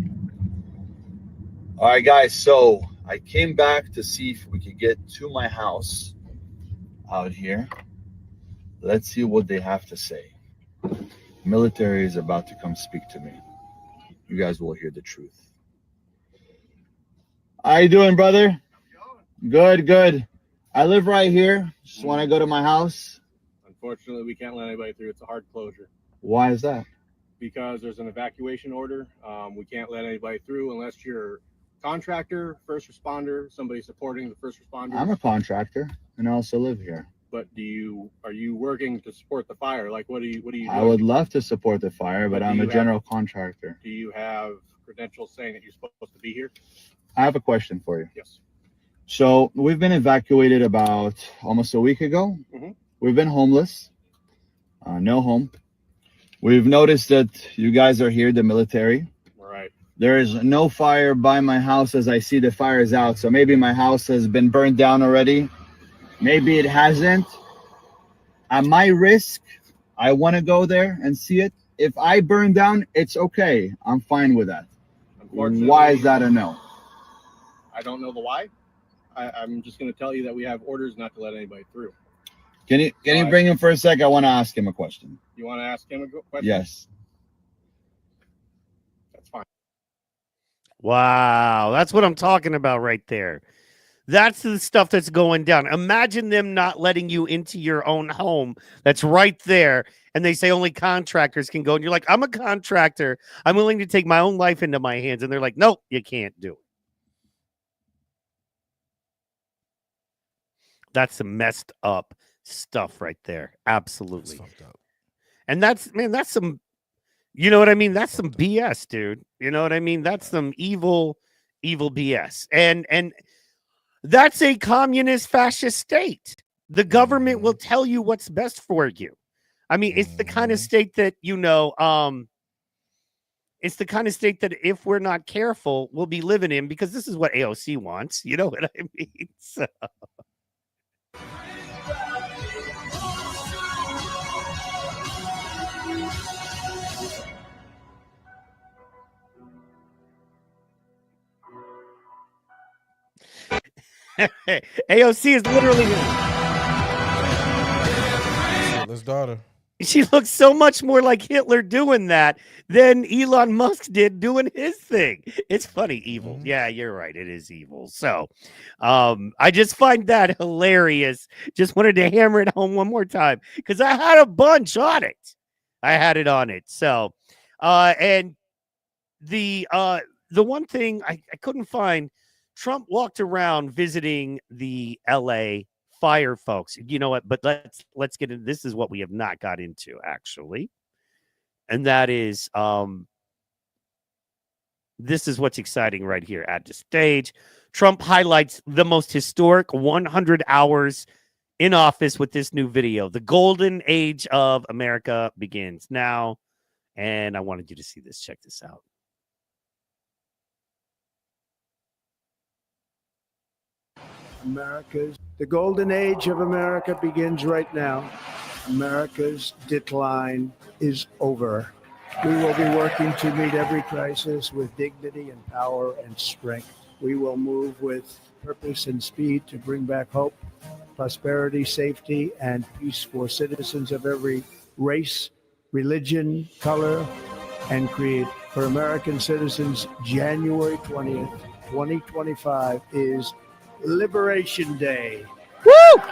All right, guys. So I came back to see if we could get to my house out here. Let's see what they have to say. Military is about to come speak to me. You guys will hear the truth. How you doing, brother? Good. I live right here. Just want to go to my house. Unfortunately, we can't let anybody through. It's a hard closure. Why is that? Because there's an evacuation order. We can't let anybody through unless you're contractor, first responder, somebody supporting the first responders. I'm a contractor and I also live here. But are you working to support the fire? Like, what do you doing? I would love to support the fire, but Do I'm a you general contractor. Do you have credentials saying that you're supposed to be here? I have a question for you. Yes. So we've been evacuated about almost a week ago. Mhm. We've been homeless, no home. We've noticed that you guys are here, the military. All right. There is no fire by my house as I see the fire is out. So maybe my house has been burned down already. Maybe it hasn't. At my risk, I want to go there and see it. If I burn down, it's okay. I'm fine with that. Why is that a no? I don't know the why. I'm just going to tell you that we have orders not to let anybody through. Can you bring him for a sec? I want to ask him a question. You want to ask him a question? Yes. That's fine. Wow, that's what I'm talking about right there. That's the stuff that's going down. Imagine them not letting you into your own home that's right there, and they say only contractors can go. And you're like, I'm a contractor. I'm willing to take my own life into my hands. And they're like, nope, you can't do it. That's some messed up stuff right there. Absolutely. That's fucked up. And that's some, you know what I mean? That's some BS, dude. You know what I mean? That's some evil BS. And that's a communist fascist state. The government will tell you what's best for you. I mean, it's the kind of state that, it's the kind of state that if we're not careful, we'll be living in, because this is what AOC wants. You know what I mean? So. AOC is literally Hitler's daughter. She looks so much more like Hitler doing that than Elon Musk did doing his thing. It's funny, evil. Yeah, you're right. It is evil. So I just find that hilarious. Just wanted to hammer it home one more time because I had a bunch on it. I had it on it. So and the one thing I couldn't find, Trump walked around visiting the LA fire folks. You know what? But let's get into this. Is what we have not got into, actually. And that is this is what's exciting right here at the stage. Trump highlights the most historic 100 hours in office with this new video. The golden age of America begins now. And I wanted you to see this. Check this out. The golden age of America begins right now. America's decline is over. We will be working to meet every crisis with dignity and power and strength. We will move with purpose and speed to bring back hope, prosperity, safety, and peace for citizens of every race, religion, color, and creed. For American citizens, January 20th, 2025 is Liberation Day. Woo!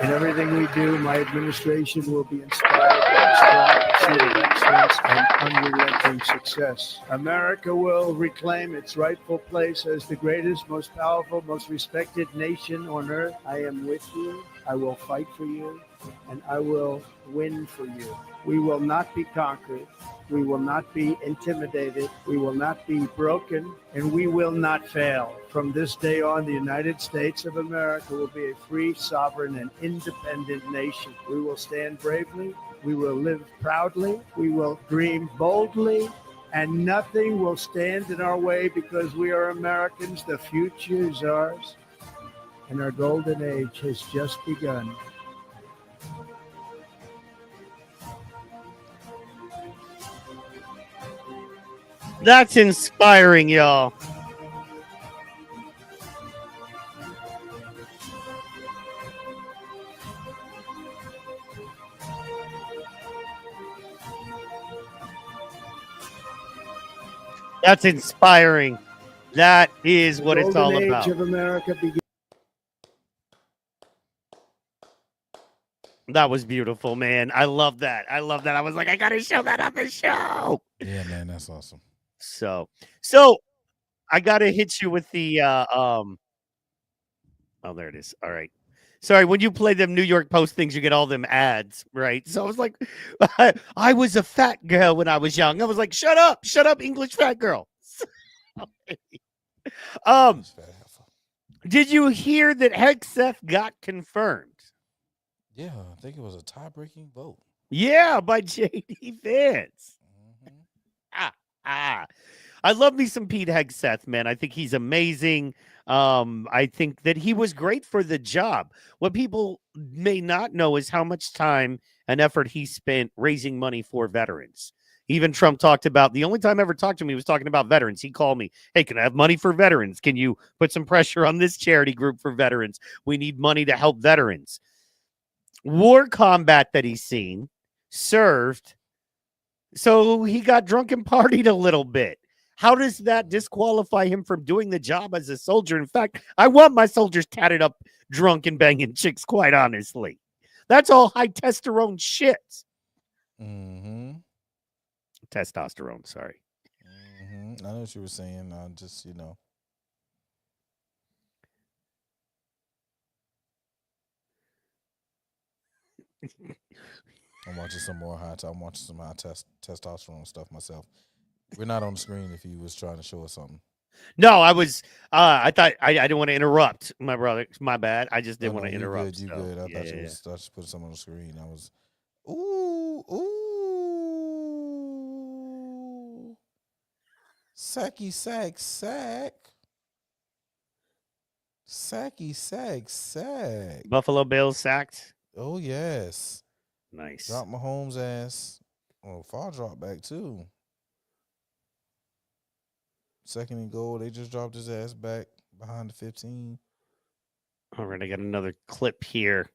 In everything we do, my administration will be inspired by a strong pursuit of excellence and unrelenting success. America will reclaim its rightful place as the greatest, most powerful, most respected nation on earth. I am with you. I will fight for you, and I will win for you. We will not be conquered. We will not be intimidated. We will not be broken, and we will not fail. From this day on, the United States of America will be a free, sovereign, and independent nation. We will stand bravely. We will live proudly. We will dream boldly, and nothing will stand in our way because we are Americans. The future is ours, and our golden age has just begun. That's inspiring, y'all. That's inspiring. That is what it's all Golden about. age of America begins. That was beautiful, man. I love that. I love that. I was like, I gotta show that on the show. Yeah, man, that's awesome. So I gotta hit you with the oh, there it is. All right. Sorry, when you play them New York Post things, you get all them ads, right? So I was like, I was a fat girl when I was young. I was like, shut up, English fat girl. Did you hear that Hegseth got confirmed? Yeah, I think it was a tie-breaking vote. Yeah, by J.D. Vance. I love me some Pete Hegseth, man. I think he's amazing. I think that he was great for the job. What people may not know is how much time and effort he spent raising money for veterans. Even Trump talked about, the only time I ever talked to him, he was talking about veterans. He called me, hey, can I have money for veterans? Can you put some pressure on this charity group for veterans? We need money to help veterans. war combat that he's seen, served. So he got drunk and partied a little bit. How does that disqualify him from doing the job as a soldier? In fact, I want my soldiers tatted up, drunk and banging chicks, quite honestly. That's all high testosterone shit. Mm-hmm. Testosterone, sorry. Mm-hmm. I know what you were saying. I just, I'm watching some more I'm watching some high testosterone stuff myself. We're not on the screen if you was trying to show us something. No, I was. I thought I didn't want to interrupt my brother. My bad. I just didn't want to interrupt. You good? I thought you was. I just put something on the screen. I was. Ooh. Sacky sack. Sacky sack. Buffalo Bills sacked. Oh yes. Nice. Drop Mahomes' ass. Oh, fall drop back too. Second and goal. They just dropped his ass back behind the 15. All right, I got another clip here.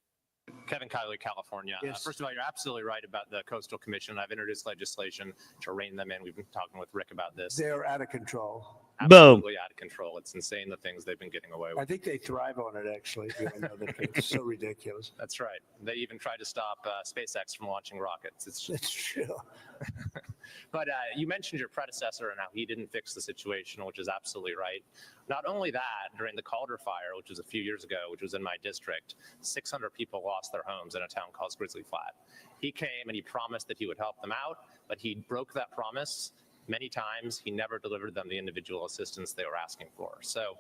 Kevin Kiley, California. Yes. First of all, you're absolutely right about the Coastal Commission. I've introduced legislation to rein them in. We've been talking with Rick about this. They're out of control. Absolutely out of control. It's insane the things they've been getting away with. I think they thrive on it, actually. It's so ridiculous. That's right. They even tried to stop SpaceX from launching rockets. That's true. But you mentioned your predecessor and how he didn't fix the situation, which is absolutely right. Not only that, during the Calder fire, which was a few years ago, which was in my district, 600 people lost their homes in a town called Grizzly Flat. He came and he promised that he would help them out, but he broke that promise many times. He never delivered them the individual assistance they were asking for. So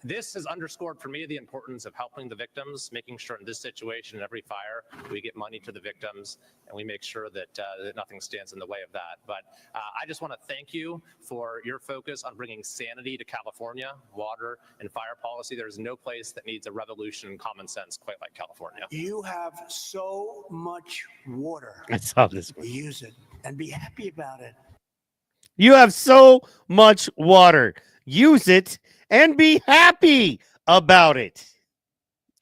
this has underscored for me the importance of helping the victims, making sure in this situation, in every fire, we get money to the victims and we make sure that, that nothing stands in the way of that. But I just want to thank you for your focus on bringing sanity to California, water and fire policy. There's no place that needs a revolution in common sense quite like California. You have so much water. I saw this one. Use it and be happy about it. You have so much water. Use it and be happy about it.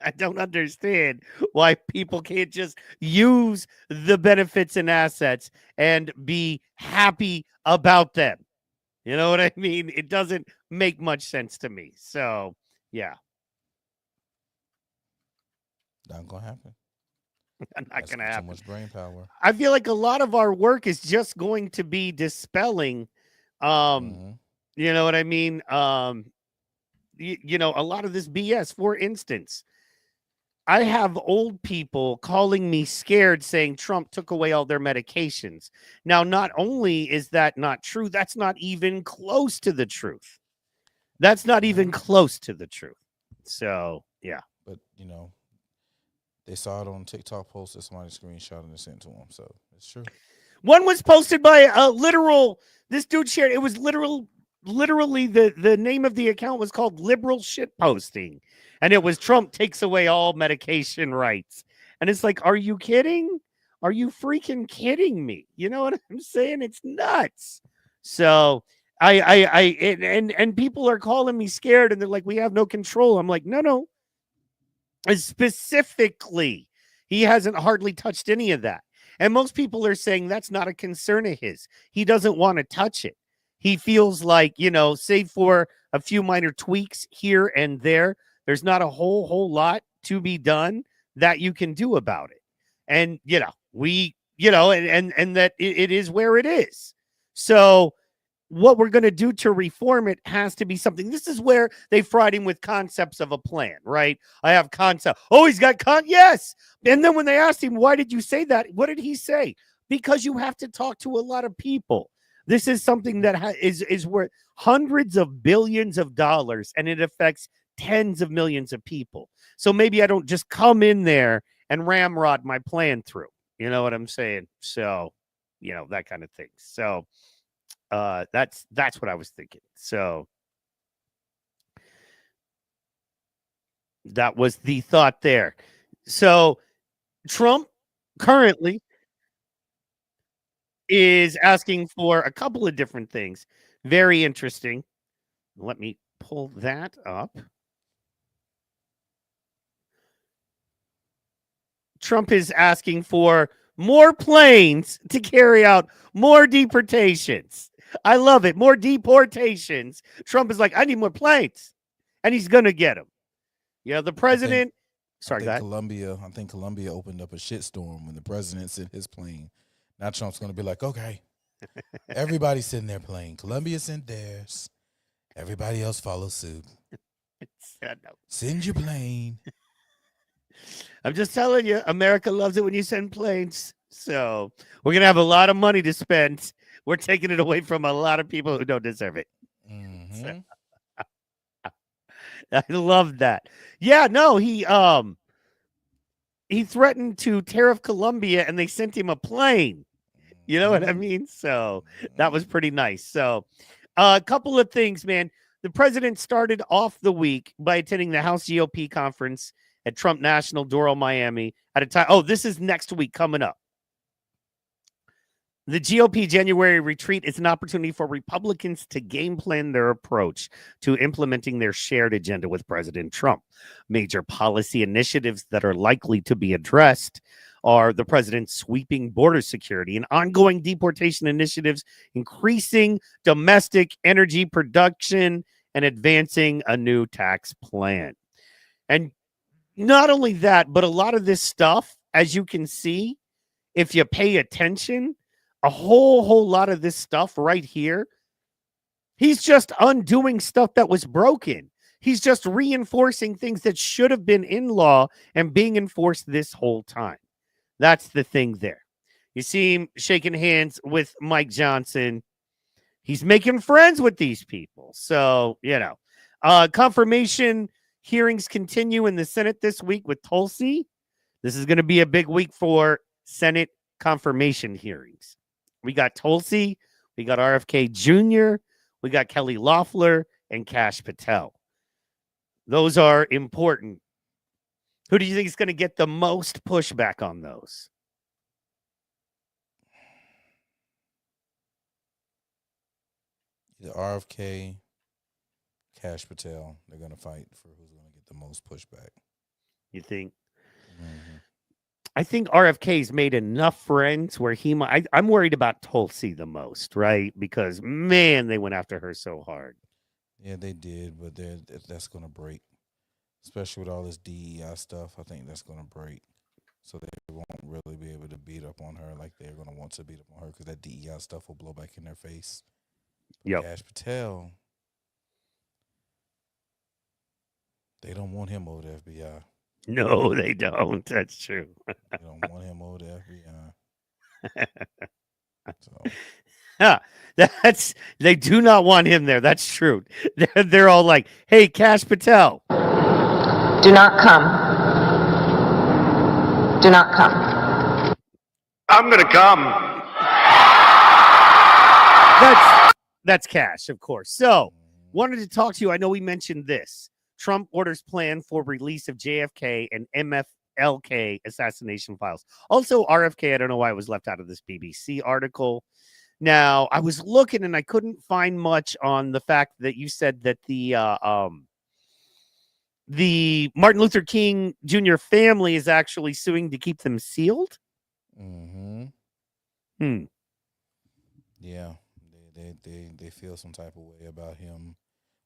I don't understand why people can't just use the benefits and assets and be happy about them. You know what I mean? It doesn't make much sense to me. So, yeah. Not going to happen. Not going to happen. Too much brain power. I feel like a lot of our work is just going to be dispelling, you know what I mean? You know, a lot of this BS. For instance, I have old people calling me scared saying Trump took away all their medications. Now, not only is that not true, that's not even close to the truth. That's not even close to the truth. So, yeah. But, you know, they saw it on TikTok post that somebody screenshot and sent to them. So it's true. One was posted by a literal, this dude shared, it was literally the name of the account was called Liberal Shit Posting. And it was Trump takes away all medication rights. And it's like, are you kidding? Are you freaking kidding me? You know what I'm saying? It's nuts. So and people are calling me scared and they're like, we have no control. I'm like, no. Specifically, he hasn't hardly touched any of that. And most people are saying that's not a concern of his. He doesn't want to touch it. He feels like, you know, save for a few minor tweaks here and there, there's not a whole lot to be done that you can do about it. And, you know, and that it is where it is. So what we're going to do to reform it has to be something. This is where they fried him with concepts of a plan, right? I have concept. Oh, he's got yes. And then when they asked him, why did you say that? What did he say? Because you have to talk to a lot of people. This is something that is worth hundreds of billions of dollars, and it affects tens of millions of people. So maybe I don't just come in there and ramrod my plan through. You know what I'm saying? So, you know, that kind of thing. So, that's what I was thinking. So that was the thought there. So Trump currently is asking for a couple of different things. Very interesting. Let me pull that up. Trump is asking for more planes to carry out more deportations. I love it. More deportations. Trump is like, I need more planes. And he's going to get them. Yeah, the president. I think Colombia opened up a shitstorm when the president sent his plane. Now Trump's going to be like, okay, everybody send their plane. Colombia sent theirs. Everybody else follow suit. Send your plane. I'm just telling you, America loves it when you send planes. So we're going to have a lot of money to spend. We're taking it away from a lot of people who don't deserve it. So, I love that. Yeah, no, he threatened to tariff Colombia and they sent him a plane. You know what I mean? So that was pretty nice. So a couple of things, man. The president started off the week by attending the House GOP conference at Trump National, Doral, Miami at a time. Oh, this is next week coming up. The GOP January retreat is an opportunity for Republicans to game plan their approach to implementing their shared agenda with President Trump. Major policy initiatives that are likely to be addressed are the president's sweeping border security and ongoing deportation initiatives, increasing domestic energy production, and advancing a new tax plan. And not only that, but a lot of this stuff, as you can see, if you pay attention, a whole lot of this stuff right here, he's just undoing stuff that was broken. He's just reinforcing things that should have been in law and being enforced this whole time. That's the thing there. You see him shaking hands with Mike Johnson. He's making friends with these people. So, confirmation hearings continue in the Senate this week with Tulsi. This is going to be a big week for Senate confirmation hearings. We got Tulsi, we got RFK Jr., we got Kelly Loeffler, and Kash Patel. Those are important. Who do you think is going to get the most pushback on those? The RFK, Kash Patel, they're going to fight for who's going to get the most pushback. You think? Mm-hmm. I think RFK's made enough friends where he might. I'm worried about Tulsi the most, right? Because, man, they went after her so hard. Yeah, they did, but that's going to break. Especially with all this DEI stuff, I think that's going to break. So they won't really be able to beat up on her like they're going to want to beat up on her because that DEI stuff will blow back in their face. Yep. Kash Patel, they don't want him over the FBI. No, they don't. That's true. They don't want him over the FBI. So. They do not want him there. That's true. They're all like, "Hey, Kash Patel, do not come. Do not come." I'm gonna come. That's Kash, of course. So, wanted to talk to you. I know we mentioned this. Trump orders plan for release of JFK and MLK assassination files. Also, RFK, I don't know why it was left out of this BBC article. Now, I was looking and I couldn't find much on the fact that you said that the Martin Luther King Jr. family is actually suing to keep them sealed. Mm-hmm. Yeah, they feel some type of way about him.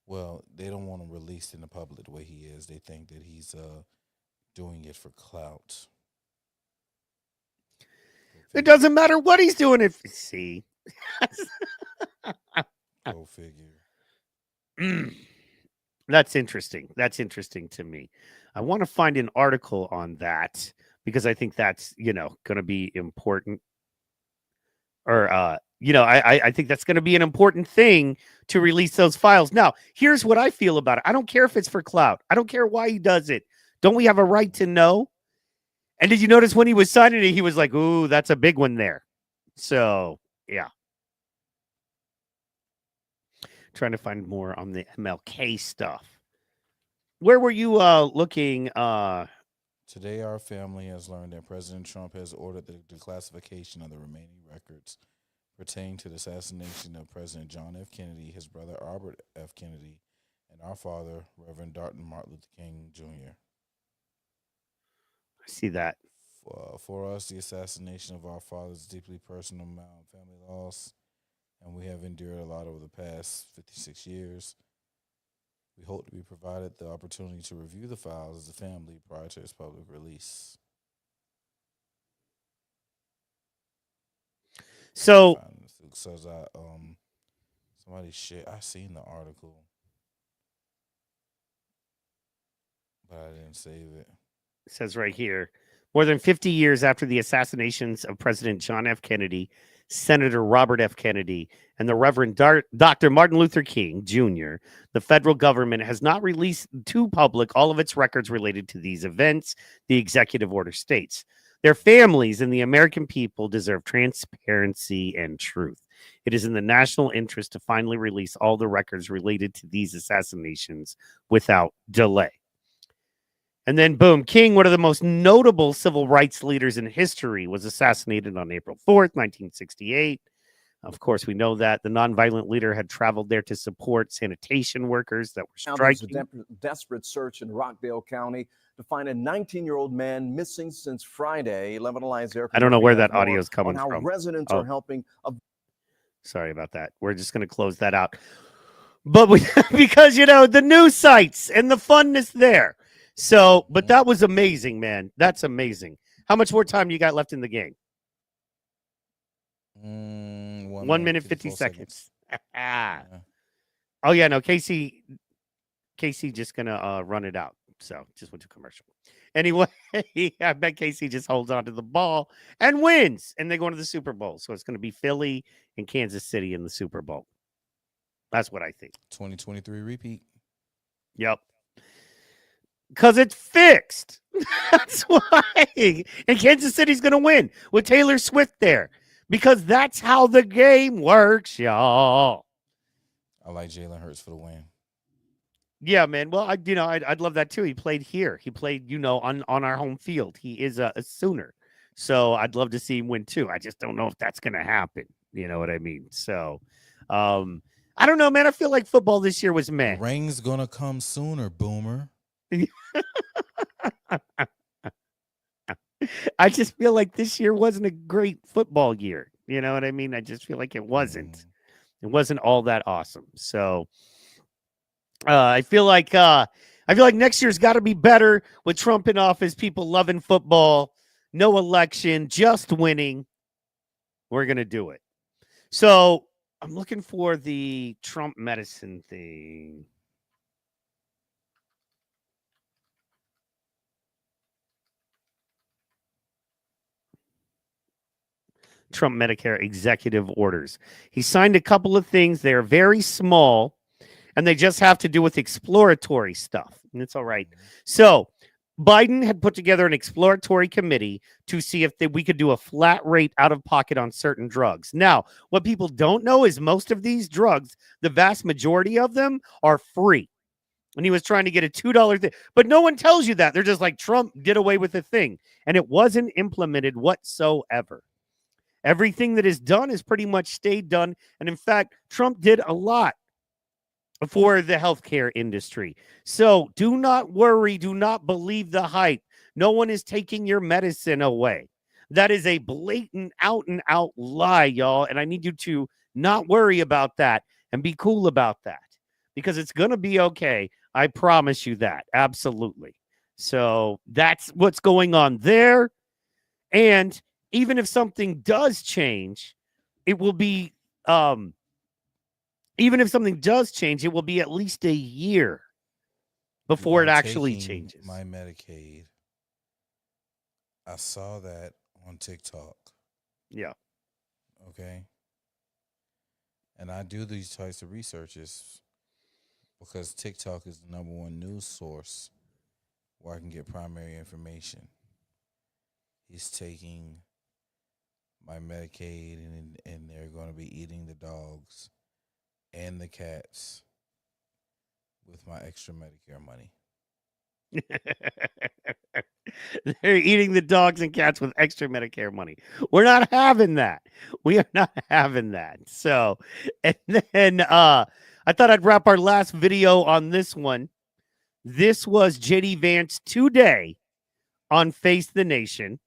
Well, they don't want him released in the public the way he is. They think that he's doing it for clout. It doesn't matter what he's doing. See. Go figure. That's interesting. That's interesting to me. I want to find an article on that because I think that's, going to be important. Or, I think that's going to be an important thing to release those files. Now, here's what I feel about it. I don't care if it's for clout. I don't care why he does it. Don't we have a right to know? And did you notice when he was signing it, he was like, ooh, that's a big one there. So, yeah. Trying to find more on the MLK stuff. Where were you looking? Today, our family has learned that President Trump has ordered the declassification of the remaining records pertaining to the assassination of President John F. Kennedy, his brother Robert F. Kennedy, and our father, Reverend Dr. Martin Luther King Jr. I see that. For us, the assassination of our father is deeply personal family loss, and we have endured a lot over the past 56 years. We hope to be provided the opportunity to review the files as a family prior to its public release. So, somebody shared. I seen the article, but I didn't save it. It says right here, more than 50 years after the assassinations of President John F. Kennedy, Senator Robert F. Kennedy, and the Reverend Dr. Martin Luther King Jr., the federal government has not released to public all of its records related to these events, the executive order states. Their families and the American people deserve transparency and truth. It is in the national interest to finally release all the records related to these assassinations without delay. And then, boom, King, one of the most notable civil rights leaders in history, was assassinated on April 4th, 1968. Of course, we know that the nonviolent leader had traveled there to support sanitation workers that were striking. Now, there's a desperate search in Rockdale County to find a 19-year-old man missing since Friday. 11 Alliance Air. I don't know where that audio is coming how from. Residents are helping. Sorry about that. We're just going to close that out. But because, the news sites and the funness there. So, but that was amazing, man. That's amazing. How much more time you got left in the game? 1 minute, 50 seconds. Oh, yeah, no, Casey just going to run it out. So, just went to commercial. Anyway, I bet Casey just holds on to the ball and wins. And they go into the Super Bowl. So, it's going to be Philly and Kansas City in the Super Bowl. That's what I think. 2023 repeat. Yep. Because it's fixed. That's why. And Kansas City's going to win with Taylor Swift there. Because that's how the game works, y'all. I like Jalen Hurts for the win. Yeah, man. Well, I'd love that too. He played here. He played, on our home field. He is a Sooner. So I'd love to see him win too. I just don't know if that's going to happen. You know what I mean? So, I don't know, man. I feel like football this year was meh. Ring's going to come sooner, Boomer. I just feel like this year wasn't a great football year. You know what I mean? I just feel like it wasn't. It wasn't all that awesome. So I feel like next year's got to be better with Trump in office, people loving football, no election, just winning. We're gonna do it. So I'm looking for the Trump medicine thing. Trump Medicare executive orders. He signed a couple of things. They're very small, and they just have to do with exploratory stuff. And it's all right. So Biden had put together an exploratory committee to see if we could do a flat rate out of pocket on certain drugs. Now, what people don't know is most of these drugs, the vast majority of them are free. And he was trying to get a $2 thing. But no one tells you that. They're just like, Trump did away with the thing. And it wasn't implemented whatsoever. Everything that is done has pretty much stayed done. And in fact, Trump did a lot for the healthcare industry. So do not worry. Do not believe the hype. No one is taking your medicine away. That is a blatant out and out lie, y'all. And I need you to not worry about that and be cool about that because it's going to be okay. I promise you that. Absolutely. So that's what's going on there. And even if something does change, it will be, even if something does change, it will be at least a year before it actually changes. My Medicaid. I saw that on TikTok. Yeah. Okay. And I do these types of researches because TikTok is the #1 news source where I can get primary information. He's taking my Medicaid and they're going to be eating the dogs and the cats with my extra Medicare money. They're eating the dogs and cats with extra Medicare money. We're not having that. We are not having that. So, and then I thought I'd wrap our last video on this one. This was JD Vance today on Face the Nation.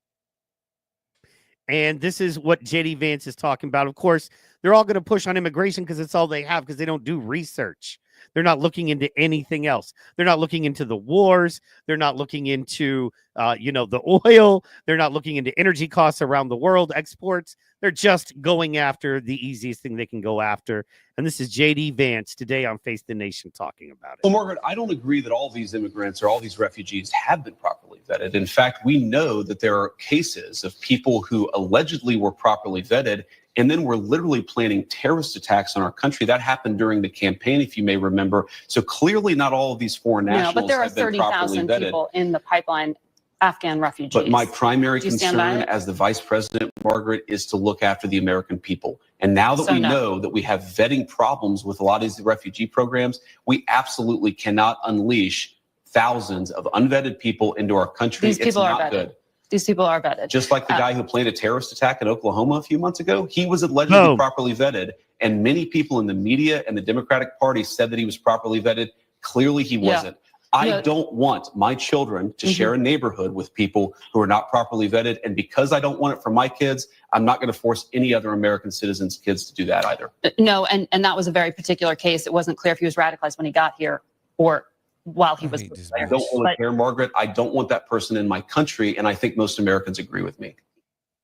And this is what JD Vance is talking about. Of course, they're all going to push on immigration because it's all they have, because they don't do research. They're not looking into anything else. They're not looking into the wars. They're not looking into, the oil. They're not looking into energy costs around the world, exports. They're just going after the easiest thing they can go after. And this is JD Vance today on Face the Nation talking about it. Well, Margaret, I don't agree that all these immigrants or all these refugees have been properly vetted. In fact, we know that there are cases of people who allegedly were properly vetted and then were literally planning terrorist attacks on our country. That happened during the campaign, if you may remember. So clearly not all of these foreign nationals but there are have been properly 30,000 vetted. people in the pipeline, Afghan refugees. But my primary Do you stand by concern it? as the vice president, Margaret, is to look after the American people. And now that So we no. know that we have vetting problems with a lot of these refugee programs, we absolutely cannot unleash thousands of unvetted people into our country. These people it's are not vetted. good. These people are vetted. Just like the guy who planned a terrorist attack in Oklahoma a few months ago, he was allegedly properly vetted. And many people in the media and the Democratic Party said that he was properly vetted. Clearly he wasn't. I don't want my children to share a neighborhood with people who are not properly vetted. And because I don't want it for my kids, I'm not going to force any other American citizens' kids to do that either. No, and that was a very particular case. It wasn't clear if he was radicalized when he got here or while he was I don't really care, Margaret. I don't want that person in my country. And I think most Americans agree with me.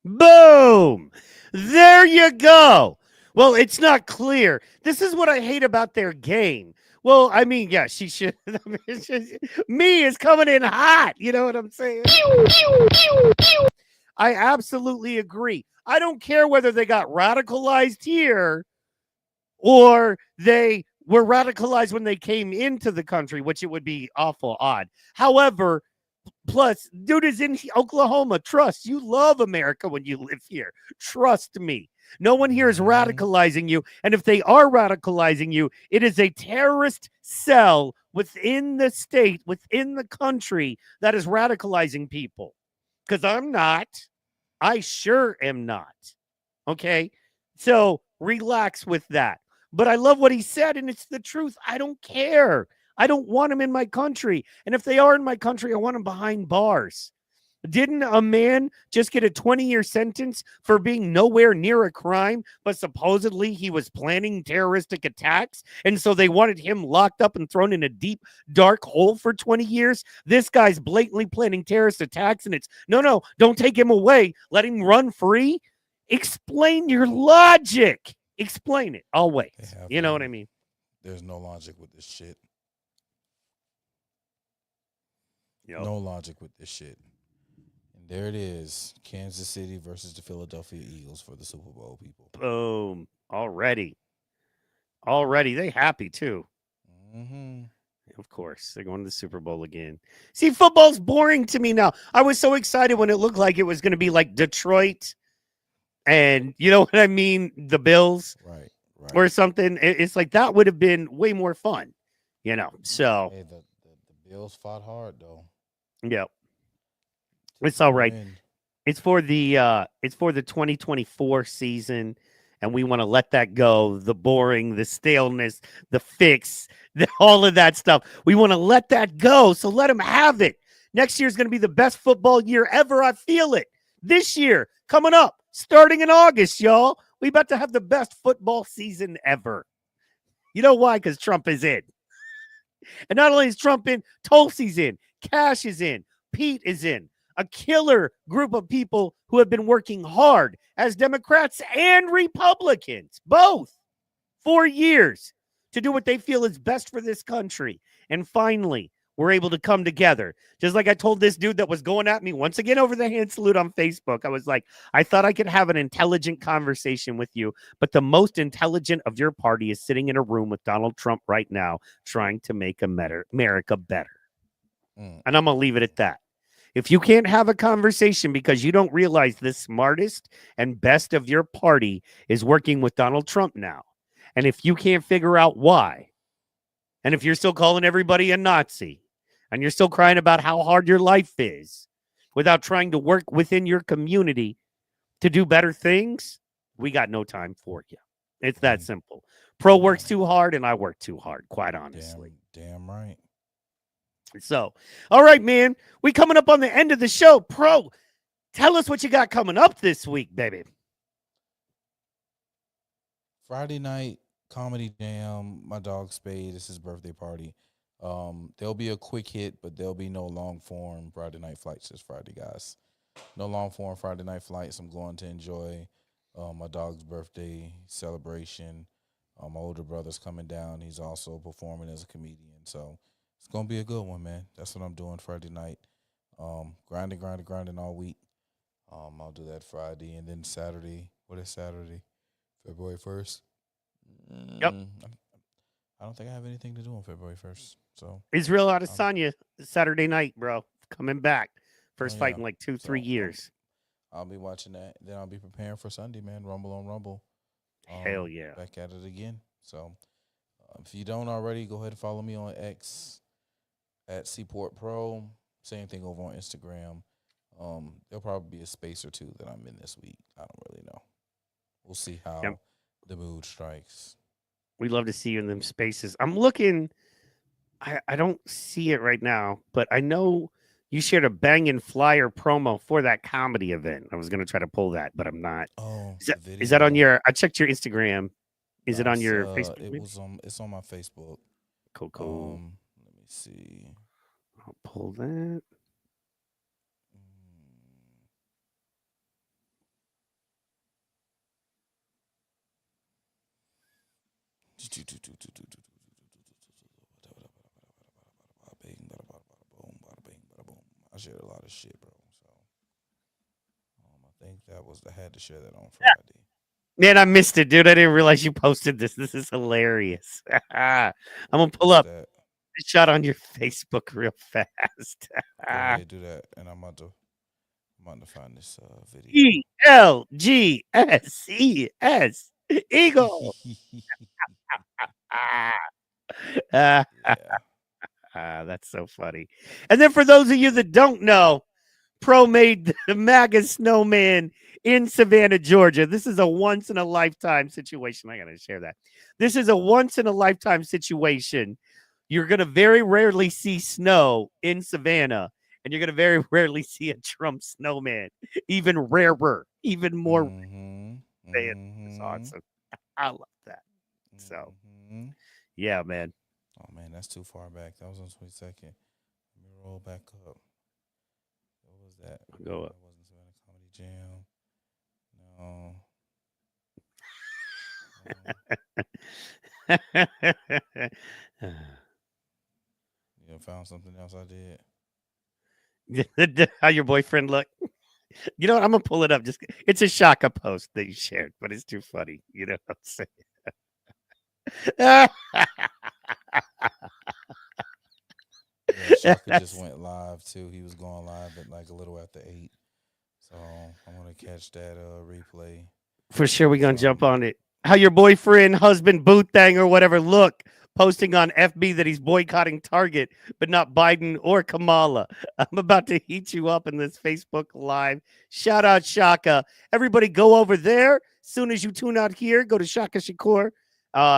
Boom! There you go. Well, it's not clear. This is what I hate about their game. Well, I mean, yeah, she should. Me is coming in hot. You know what I'm saying? I absolutely agree. I don't care whether they got radicalized here or they were radicalized when they came into the country, which it would be awful odd. However, plus, dude is in Oklahoma. Trust, you love America when you live here. Trust me. No one here is radicalizing you. And if they are radicalizing you, it is a terrorist cell within the state, within the country that is radicalizing people. Because I'm not. I sure am not. Okay? So relax with that. But I love what he said, and it's the truth. I don't care. I don't want them in my country. And if they are in my country, I want them behind bars. Didn't a man just get a 20-year sentence for being nowhere near a crime, but supposedly he was planning terroristic attacks? And so they wanted him locked up and thrown in a deep, dark hole for 20 years? This guy's blatantly planning terrorist attacks, and it's, no, don't take him away. Let him run free. Explain your logic. Explain it. I'll wait. You know what I mean? There's no logic with this shit. Yep. No logic with this shit. And there it is. Kansas City versus the Philadelphia Eagles for the Super Bowl, people. Boom. Already. They happy, too. Mm-hmm. Of course. They're going to the Super Bowl again. See, football's boring to me now. I was so excited when it looked like it was going to be like Detroit and, you know what I mean, the Bills. Right. Or something. It's like that would have been way more fun, you know. So Hey, the Bills fought hard, though. yeah, it's all right. It's for the 2024 season, and we want to let that go. The boring, the staleness, the fix, all of that stuff. We want to let that go. So let them have it. Next year is going to be the best football year ever. I feel it. This year coming up, starting in August, y'all. We about to have the best football season ever. You know why? Because Trump is in. And not only is Trump in, Tulsi's in, Cash is in, Pete is in. A killer group of people who have been working hard as Democrats and Republicans, both, for years to do what they feel is best for this country. And finally, we're able to come together. Just like I told this dude that was going at me once again over the hand salute on Facebook. I was like, I thought I could have an intelligent conversation with you, but the most intelligent of your party is sitting in a room with Donald Trump right now trying to make America better. And I'm going to leave it at that. If you can't have a conversation because you don't realize the smartest and best of your party is working with Donald Trump now, and if you can't figure out why, and if you're still calling everybody a Nazi, and you're still crying about how hard your life is without trying to work within your community to do better things, we got no time for you. It's that simple. Pro works too hard, and I work too hard, quite honestly. Damn right. So, all right, man. We coming up on the end of the show. Pro, Tell us what you got coming up this week, baby. Friday night comedy jam. My dog Spade. It's his birthday party. There'll be a quick hit, but there'll be no long form Friday night flights this Friday, guys. No long form Friday night flights. I'm going to enjoy my dog's birthday celebration. My older brother's coming down. He's also performing as a comedian, so it's gonna be a good one, man. That's what I'm doing Friday night. Grinding all week. I'll do that Friday, and then Saturday. What is Saturday? February 1st. Yep. I don't think I have anything to do on February 1st. So Israel Adesanya Saturday night, bro, coming back. First fight in like 2-3 years. I'll be watching that. Then I'll be preparing for Sunday, man. Rumble on Rumble. Hell yeah. Back at it again. So if you don't already, go ahead and follow me on X at Seaport Pro. Same thing over on Instagram. There'll probably be a space or two that I'm in this week. I don't really know. We'll see how the mood strikes. We love to see you in them spaces. I'm looking. I don't see it right now, but I know you shared a banging flyer promo for that comedy event. I was going to try to pull that, but I'm not. Oh, is that on your? I checked your Instagram. Is it on your Facebook? It was on. It's on my Facebook. Cool. Let me see. I'll pull that. I shared a lot of shit, bro. So I think I had to share that on Friday. Man, I missed it, dude. I didn't realize you posted this. This is hilarious. I'm gonna pull up the shot on your Facebook real fast. Go ahead, do that, and I'm about to find this video. ELGSES Eagle. That's so funny. And then for those of you that don't know, Pro made the MAGA snowman in Savannah, Georgia. This is a once-in-a-lifetime situation. I got to share that. This is a once-in-a-lifetime situation. You're going to very rarely see snow in Savannah, and you're going to very rarely see a Trump snowman. Even rarer, even more. Man, it's awesome. I love that. So, yeah, man. Oh, man, that's too far back. That was on 22nd. Let me roll back up. What was that? Go up. That wasn't Savannah Comedy Jam. You found something else I did? How your boyfriend look? You know what? I'm going to pull it up. It's a Shaka post that you shared, but it's too funny. You know what I'm saying? Shaka just went live too. He was going live at like a little after 8. So I'm gonna catch that replay. For sure, we're gonna jump on it. How your boyfriend, husband, boot thang, or whatever look, posting on FB that he's boycotting Target, but not Biden or Kamala. I'm about to heat you up in this Facebook Live. Shout out Shaka. Everybody go over there. As soon as you tune out here, go to Shaka Shakur.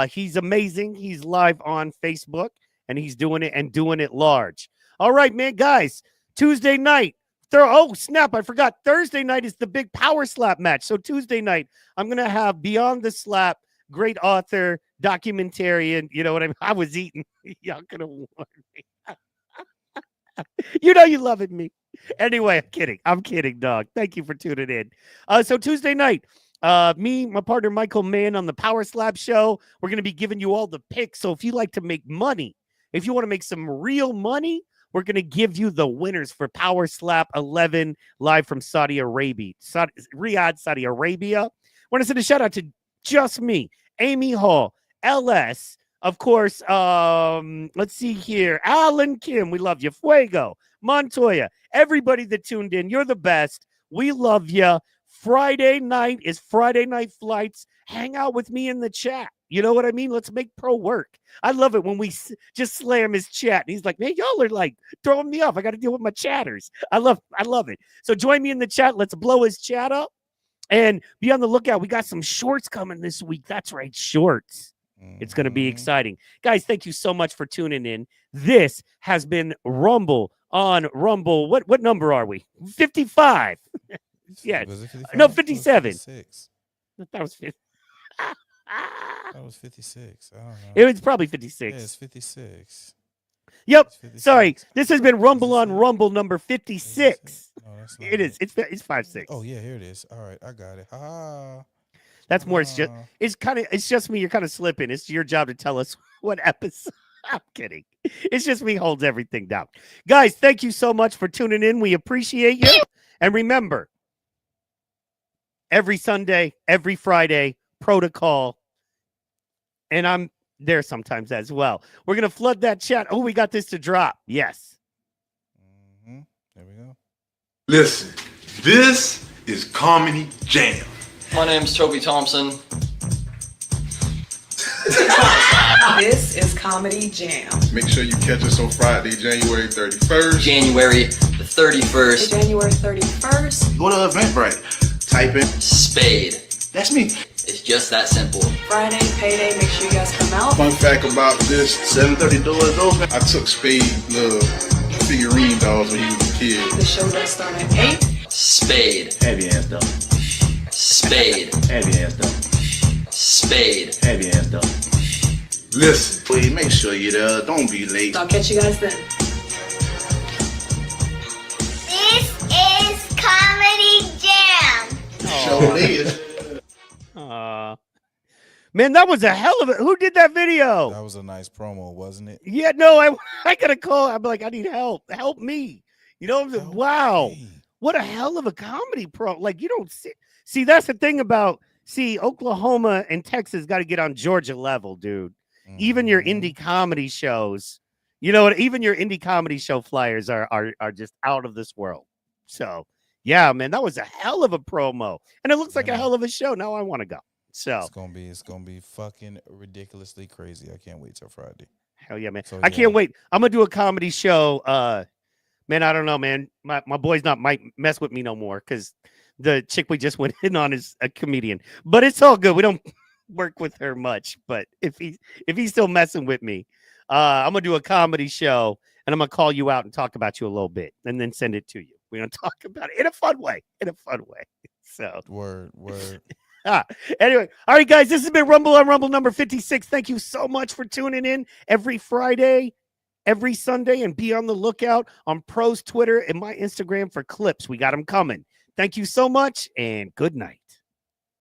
He's amazing. He's live on Facebook, and he's doing it and doing it large. All right, man, guys. Tuesday night. Oh, snap. I forgot. Thursday night is the big power slap match. So Tuesday night, I'm going to have Beyond the Slap, great author, documentarian. You know what I mean? I was eating. Y'all could have warned me. You know you love it, me. Anyway, I'm kidding, dog. Thank you for tuning in. So Tuesday night, me, my partner Michael Mann on the Power Slap Show, we're going to be giving you all the picks. So if you like to make money, if you want to make some real money, we're going to give you the winners for Power Slap 11 live from Saudi Arabia. Riyadh, Saudi Arabia. I want to send a shout out to just me, Amy Hall, LS, of course. Let's see here. Alan Kim, we love you. Fuego, Montoya, everybody that tuned in. You're the best. We love you. Friday night is Friday Night Flights. Hang out with me in the chat. You know what I mean? Let's make Pro work. I love it when we just slam his chat. And he's like, man, y'all are like throwing me off. I got to deal with my chatters. I love it. So join me in the chat. Let's blow his chat up and be on the lookout. We got some shorts coming this week. That's right, shorts. It's going to be exciting. Guys, thank you so much for tuning in. This has been Rumble on Rumble. What number are we? 55. Yeah. Was it 55? No, 57. 56. That was 50. That was 56. I don't know. It was probably 56. Yeah, it's 56. Yep. It's 56. Sorry. This has been Rumble on Rumble number 56. No, that's not It is. It's 5-6. Oh yeah, here it is. All right, I got it. Ha. That's more. It's just me. You're kind of slipping. It's your job to tell us what episode. I'm kidding. It's just me holds everything down. Guys, thank you so much for tuning in. We appreciate you. And remember, every Sunday, every Friday, protocol. And I'm there sometimes as well. We're going to flood that chat. Oh, we got this to drop. Yes. There we go. Listen, this is Comedy Jam. My name's Toby Thompson. This is Comedy Jam. Make sure you catch us on Friday, January 31st. January the 31st. January 31st. Go to Eventbrite. Type in Spade. That's me. It's just that simple. Friday, payday, make sure you guys come out. Fun fact about this, 7:30 doors open. I took Spade little figurine dolls when he was a kid. The show does start at 8. Spade. Heavy ass dog. Spade. Heavy ass dog. Spade. Heavy ass dog. Listen, please make sure you're there. Don't be late. I'll catch you guys then. This is Comedy Jam. Sure is. Man, that was a hell of a. Who did that video? That was a nice promo, wasn't it? Yeah, no, I got a call. I'm like, I need help. Help me. You know, wow. What a hell of a comedy pro. Like, you don't see, that's the thing about, Oklahoma and Texas got to get on Georgia level, dude. Even your indie comedy shows, you know what? Even your indie comedy show flyers are just out of this world. So, yeah, man, that was a hell of a promo. And it looks like a hell of a show. Now I want to go. So it's gonna be fucking ridiculously crazy. I can't wait till Friday. Hell yeah, man. So, I can't wait. I'm gonna do a comedy show. Man, I don't know, man. My boy's might mess with me no more because the chick we just went in on is a comedian. But it's all good. We don't work with her much. But if he's still messing with me, I'm gonna do a comedy show and I'm gonna call you out and talk about you a little bit and then send it to you. We're gonna talk about it in a fun way. So word. Anyway, all right, guys, this has been Rumble on Rumble number 56. Thank you so much for tuning in every Friday, every Sunday, and be on the lookout on Pro's Twitter and my Instagram for clips. We got them coming. Thank you so much, and good night.